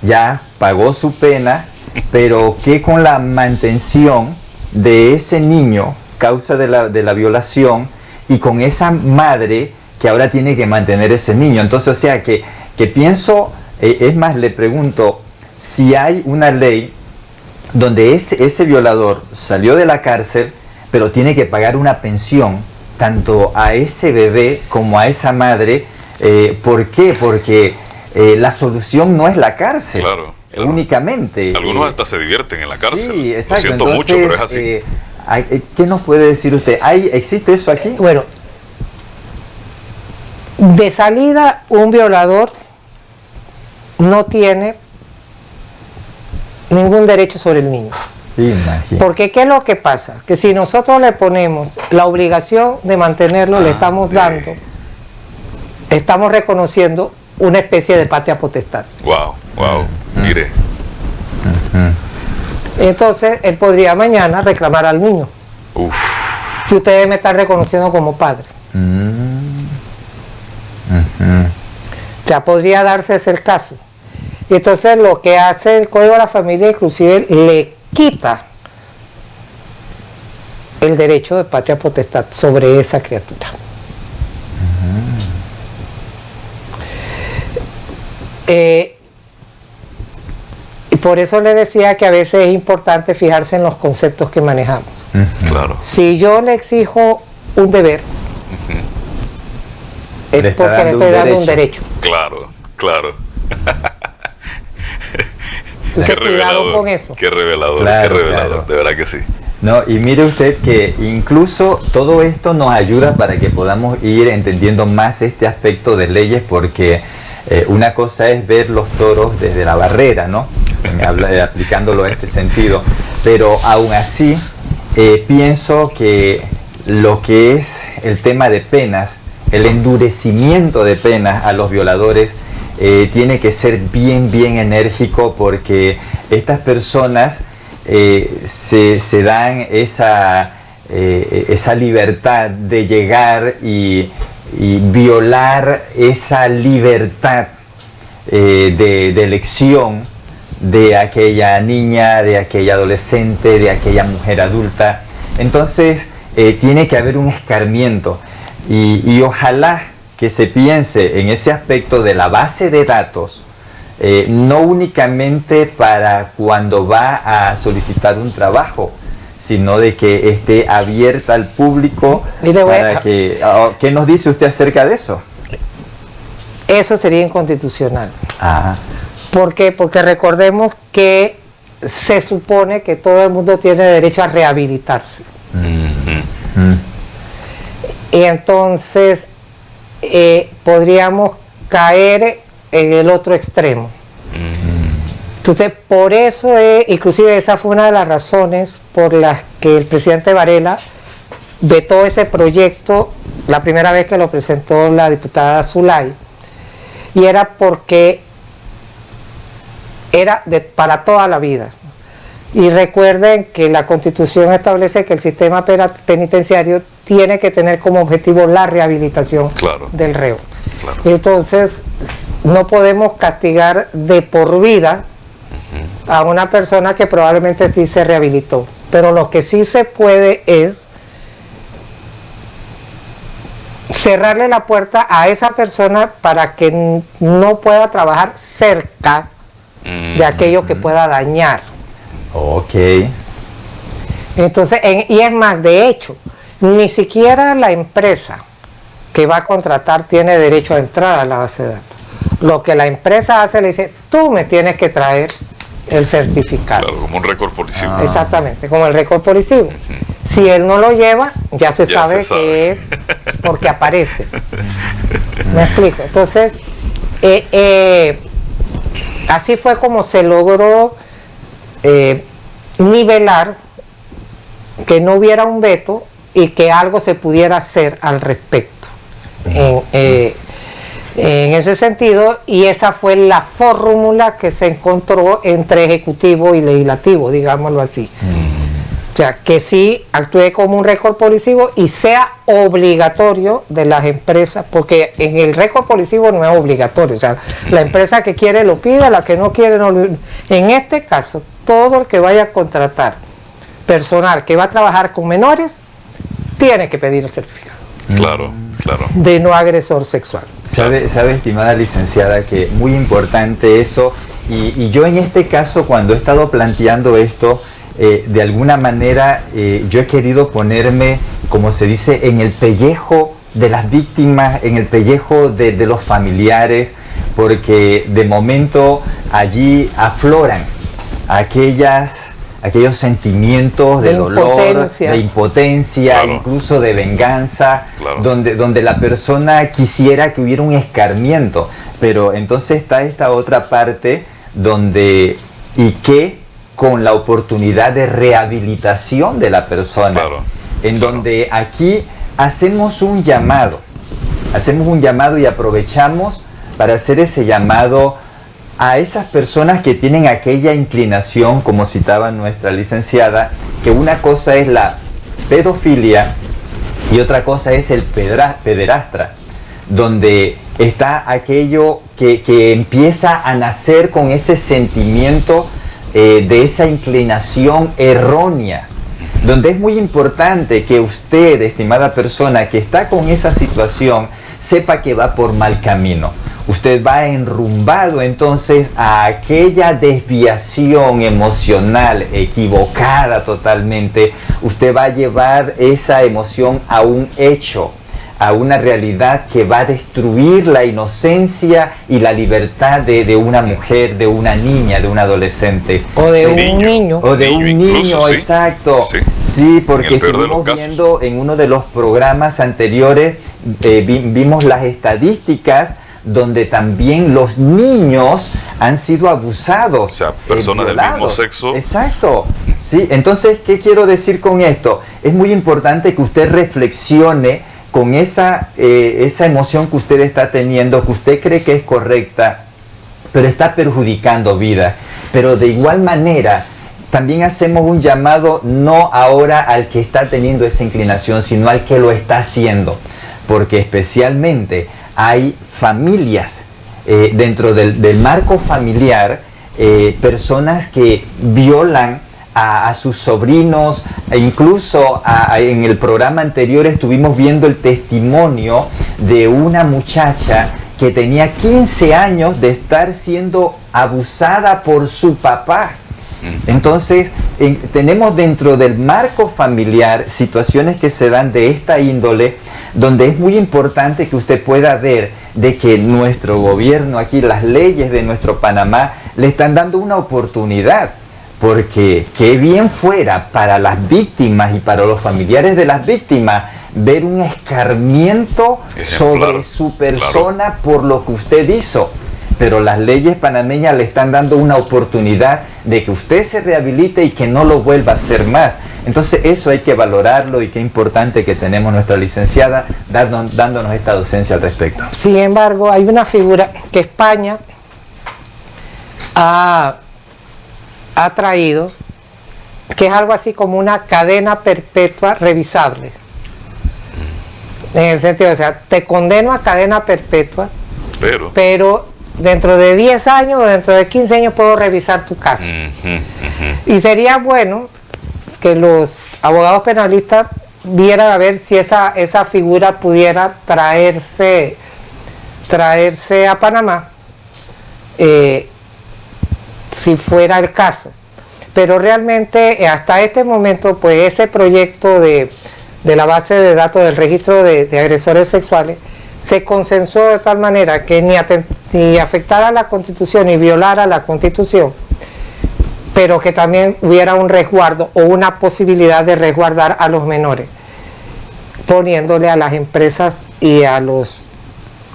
ya pagó su pena, pero ¿qué con la mantención de ese niño, causa de la violación, y con esa madre que ahora tiene que mantener ese niño? Entonces, o sea, que pienso, es más, le pregunto, si hay una ley donde ese violador salió de la cárcel, pero tiene que pagar una pensión, tanto a ese bebé como a esa madre. ¿Por qué? Porque la solución no es la cárcel, claro. Únicamente. Algunos hasta se divierten en la cárcel. Sí, exacto. Lo siento mucho, pero es así. ¿Qué nos puede decir usted? ¿Existe eso aquí? Bueno, de salida, un violador no tiene ningún derecho sobre el niño. Imagínate. Porque ¿qué es lo que pasa? Que si nosotros le ponemos la obligación de mantenerlo, le estamos dando, estamos reconociendo una especie de patria potestad. Wow, mire. Entonces, él podría mañana reclamar al niño. Uf. Si ustedes me están reconociendo como padre. O sea, podría darse ese el caso. Y entonces lo que hace el Código de la Familia, inclusive, le quita el derecho de patria potestad sobre esa criatura. Y por eso le decía que a veces es importante fijarse en los conceptos que manejamos. Claro. Si yo le exijo un deber, es porque le estoy dando un derecho. Claro. Entonces, cuidado con eso. Qué revelador, Claro. De verdad que sí. No, y mire usted que incluso todo esto nos ayuda para que podamos ir entendiendo más este aspecto de leyes, porque una cosa es ver los toros desde la barrera, ¿no? Aplicándolo a este sentido, pero aún así pienso que lo que es el tema de penas el endurecimiento de penas a los violadores tiene que ser bien enérgico, porque estas personas se dan esa libertad de llegar y violar esa libertad de elección de aquella niña, de aquella adolescente, de aquella mujer adulta. Entonces tiene que haber un escarmiento, y ojalá que se piense en ese aspecto de la base de datos, no únicamente para cuando va a solicitar un trabajo, sino de que esté abierta al público. Para que, ¿qué nos dice usted acerca de eso? Eso sería inconstitucional. ¿Por qué? Porque recordemos que se supone que todo el mundo tiene derecho a rehabilitarse. Y entonces podríamos caer en el otro extremo. Entonces, por eso, inclusive esa fue una de las razones por las que el presidente Varela vetó ese proyecto la primera vez que lo presentó la diputada Zulay, y era porque era para toda la vida. Y recuerden que la Constitución establece que el sistema penitenciario tiene que tener como objetivo la rehabilitación del reo. Entonces, no podemos castigar de por vida a una persona que probablemente sí se rehabilitó. Pero lo que sí se puede es cerrarle la puerta a esa persona para que no pueda trabajar cerca de aquello que pueda dañar. Entonces, y es más, de hecho, ni siquiera la empresa que va a contratar tiene derecho a entrar a la base de datos. Lo que la empresa hace, le dice, tú me tienes que traer el certificado. Claro, como un récord policivo. Exactamente, como el récord policivo. Si él no lo lleva, ya se sabe que es porque aparece. ¿Me explico? Entonces, así fue como se logró nivelar que no hubiera un veto y que algo se pudiera hacer al respecto. En ese sentido, y esa fue la fórmula que se encontró entre ejecutivo y legislativo, digámoslo así. O sea, que sí actúe como un récord policivo y sea obligatorio de las empresas, porque en el récord policivo no es obligatorio. O sea, la empresa que quiere lo pide, la que no quiere no lo... En este caso, todo el que vaya a contratar personal que va a trabajar con menores tiene que pedir el certificado. Claro. De no agresor sexual. Sabe, estimada licenciada, que muy importante eso, y yo en este caso, cuando he estado planteando esto, de alguna manera yo he querido ponerme, como se dice, en el pellejo de las víctimas, en el pellejo de los familiares, porque de momento allí afloran aquellos sentimientos de dolor, de impotencia, incluso de venganza, donde la persona quisiera que hubiera un escarmiento. Pero entonces está esta otra parte donde, y que con la oportunidad de rehabilitación de la persona, donde aquí hacemos un llamado y aprovechamos para hacer ese llamado a esas personas que tienen aquella inclinación, como citaba nuestra licenciada, que una cosa es la pedofilia y otra cosa es el pederastra, donde está aquello que empieza a nacer con ese sentimiento de esa inclinación errónea, donde es muy importante que usted, estimada persona que está con esa situación, sepa que va por mal camino. Usted va enrumbado entonces a aquella desviación emocional equivocada totalmente. Usted va a llevar esa emoción a un hecho, a una realidad que va a destruir la inocencia y la libertad de una mujer, de una niña, de un adolescente. O de un niño. O de un niño, exacto. Sí, porque estuvimos viendo en uno de los programas anteriores, vimos las estadísticas donde también los niños han sido abusados. O sea, personas del mismo sexo. Exacto. Sí, entonces, ¿qué quiero decir con esto? Es muy importante que usted reflexione con esa emoción que usted está teniendo, que usted cree que es correcta, pero está perjudicando vida. Pero de igual manera, también hacemos un llamado no ahora al que está teniendo esa inclinación, sino al que lo está haciendo. Porque especialmente hay familias dentro del marco familiar, personas que violan a sus sobrinos, e incluso en el programa anterior estuvimos viendo el testimonio de una muchacha que tenía 15 años de estar siendo abusada por su papá. Entonces, tenemos dentro del marco familiar situaciones que se dan de esta índole, donde es muy importante que usted pueda ver de que nuestro gobierno aquí, las leyes de nuestro Panamá, le están dando una oportunidad. Porque qué bien fuera para las víctimas y para los familiares de las víctimas ver un escarmiento sobre su persona por lo que usted hizo. Pero las leyes panameñas le están dando una oportunidad de que usted se rehabilite y que no lo vuelva a hacer más. Entonces eso hay que valorarlo, y qué importante que tenemos nuestra licenciada dándonos esta docencia al respecto. Sin embargo, hay una figura que España ha traído, que es algo así como una cadena perpetua revisable. En el sentido, o sea, te condeno a cadena perpetua, pero dentro de 10 años o dentro de 15 años puedo revisar tu caso. Y sería bueno que los abogados penalistas vieran a ver si esa figura pudiera traerse a Panamá, si fuera el caso. Pero realmente hasta este momento, pues ese proyecto de la base de datos del registro de agresores sexuales se consensuó de tal manera que ni afectara a la Constitución ni violara la Constitución, pero que también hubiera un resguardo o una posibilidad de resguardar a los menores, poniéndole a las empresas y a las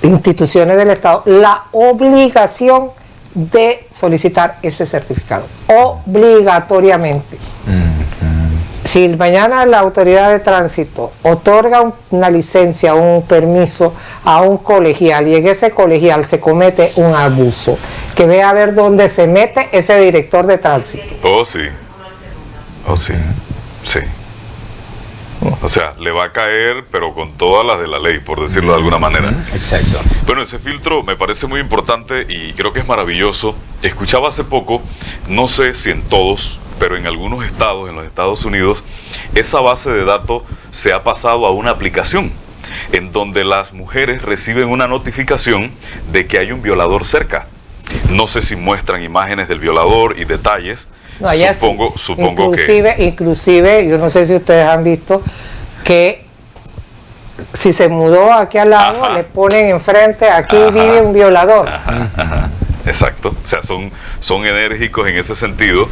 instituciones del Estado la obligación de solicitar ese certificado, obligatoriamente. Si mañana la autoridad de tránsito otorga una licencia o un permiso a un colegial y en ese colegial se comete un abuso, que vea a ver dónde se mete ese director de tránsito. Oh, sí. Oh, sí. Sí. O sea, le va a caer, pero con todas las de la ley, por decirlo de alguna manera. Exacto. Bueno, ese filtro me parece muy importante y creo que es maravilloso. Escuchaba hace poco, no sé si en todos, pero en algunos estados, en los Estados Unidos, esa base de datos se ha pasado a una aplicación en donde las mujeres reciben una notificación de que hay un violador cerca. No sé si muestran imágenes del violador y detalles. No, supongo que... Inclusive, yo no sé si ustedes han visto que si se mudó aquí al lado, le ponen enfrente, aquí vive un violador. Exacto. O sea, son enérgicos en ese sentido.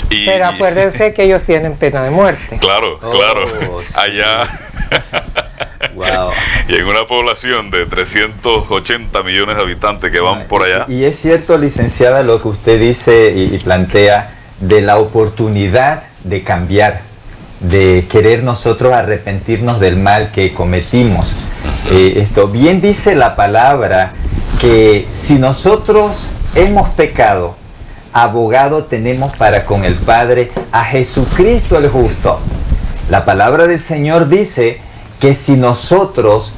Pero acuérdense que ellos tienen pena de muerte. Claro, claro. Sí. Allá. Wow. Y en una población de 380 millones de habitantes que van por allá. Y es cierto, licenciada, lo que usted dice y plantea de la oportunidad de cambiar, de querer nosotros arrepentirnos del mal que cometimos. Esto bien dice la palabra que si nosotros hemos pecado, abogado tenemos para con el Padre, a Jesucristo el justo. La palabra del Señor dice que si nosotros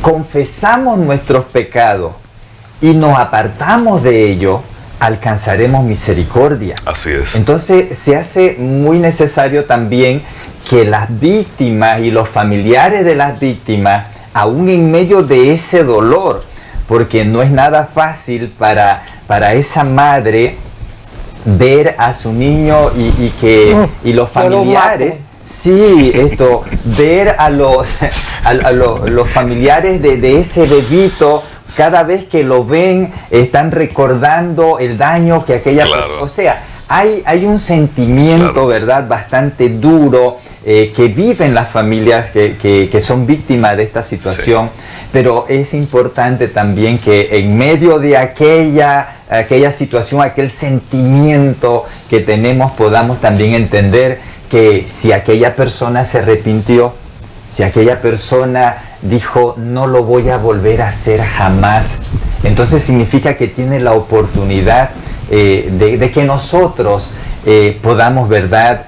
confesamos nuestros pecados y nos apartamos de ello, alcanzaremos misericordia. Así es. Entonces se hace muy necesario también que las víctimas y los familiares de las víctimas, aún en medio de ese dolor, porque no es nada fácil para esa madre ver a su niño y los familiares, sí, ver a los familiares de ese bebito, cada vez que lo ven, están recordando el daño que aquella persona... O sea, hay un sentimiento, ¿verdad?, bastante duro que viven las familias que son víctimas de esta situación. Sí. Pero es importante también que en medio de aquella situación, aquel sentimiento que tenemos, podamos también entender que si aquella persona se arrepintió, Si aquella persona dijo, no lo voy a volver a hacer jamás, entonces significa que tiene la oportunidad de que nosotros podamos, ¿verdad?,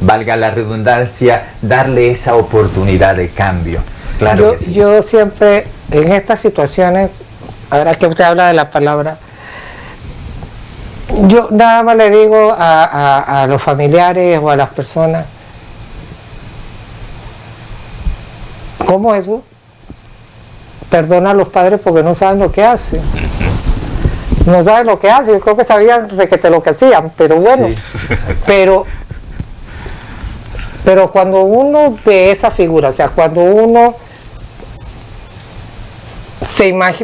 valga la redundancia, darle esa oportunidad de cambio. Claro que sí. Yo siempre, en estas situaciones, ahora que usted habla de la palabra, yo nada más le digo a los familiares o a las personas, ¿cómo eso? Perdona a los padres porque no saben lo que hacen. No saben lo que hacen, yo creo que sabían requete lo que hacían, pero bueno, sí, pero cuando uno ve esa figura, o sea, cuando uno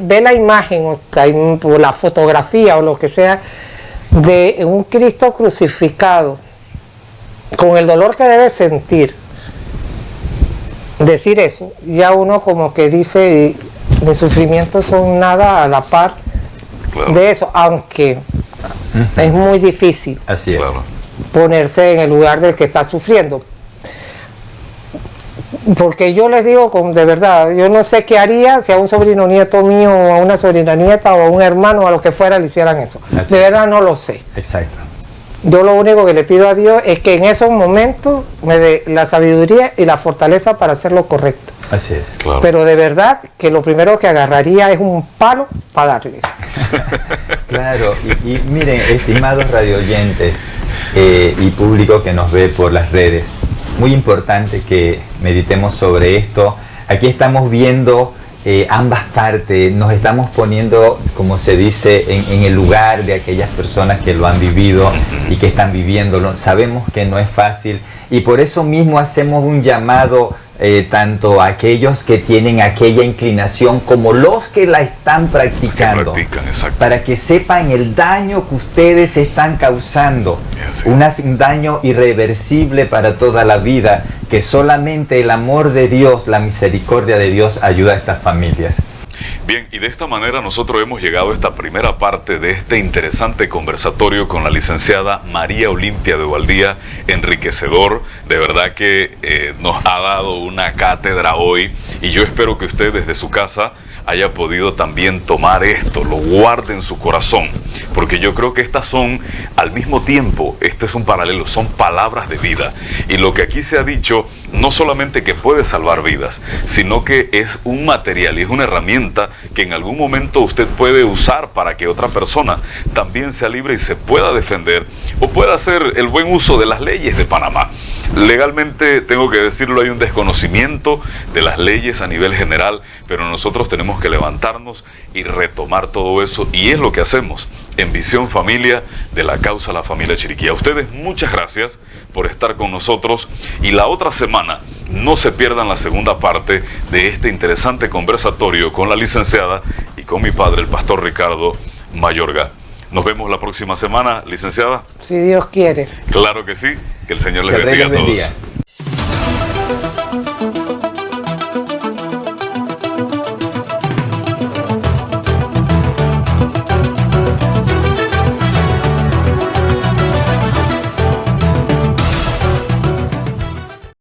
ve la imagen o la fotografía o lo que sea de un Cristo crucificado, con el dolor que debe sentir, decir eso, ya uno como que dice, mis sufrimientos son nada a la par de eso, aunque es muy difícil. Así es. Ponerse en el lugar del que está sufriendo. Porque yo les digo, de verdad, yo no sé qué haría si a un sobrino nieto mío o a una sobrina nieta o a un hermano o a lo que fuera le hicieran eso. De verdad no lo sé. Exacto. Yo lo único que le pido a Dios es que en esos momentos me dé la sabiduría y la fortaleza para hacer lo correcto. Así es. Claro. Pero de verdad que lo primero que agarraría es un palo para darle. Claro, y miren, estimados radioyentes y público que nos ve por las redes, muy importante que meditemos sobre esto. Aquí estamos viendo ambas partes, nos estamos poniendo, como se dice, en el lugar de aquellas personas que lo han vivido y que están viviéndolo. Sabemos que no es fácil y por eso mismo hacemos un llamado tanto a aquellos que tienen aquella inclinación como los que la están practicando, para que sepan el daño que ustedes están causando, un daño irreversible para toda la vida, que solamente el amor de Dios, la misericordia de Dios ayuda a estas familias. Bien, y de esta manera nosotros hemos llegado a esta primera parte de este interesante conversatorio con la licenciada María Olimpia de Ovaldía, enriquecedor, de verdad que nos ha dado una cátedra hoy y yo espero que usted desde su casa haya podido también tomar esto, lo guarde en su corazón, porque yo creo que estas son, al mismo tiempo, este es un paralelo, son palabras de vida, y lo que aquí se ha dicho, no solamente que puede salvar vidas, sino que es un material y es una herramienta que en algún momento usted puede usar para que otra persona también sea libre y se pueda defender, o pueda hacer el buen uso de las leyes de Panamá. Legalmente, tengo que decirlo, hay un desconocimiento de las leyes a nivel general, pero nosotros tenemos que levantarnos y retomar todo eso, y es lo que hacemos en Visión Familia de la Causa La Familia Chiriquí. A ustedes muchas gracias por estar con nosotros, y la otra semana no se pierdan la segunda parte de este interesante conversatorio con la licenciada y con mi padre, el pastor Ricardo Mayorga. Nos vemos la próxima semana, licenciada. Si Dios quiere. Claro que sí, que el Señor les bendiga a todos.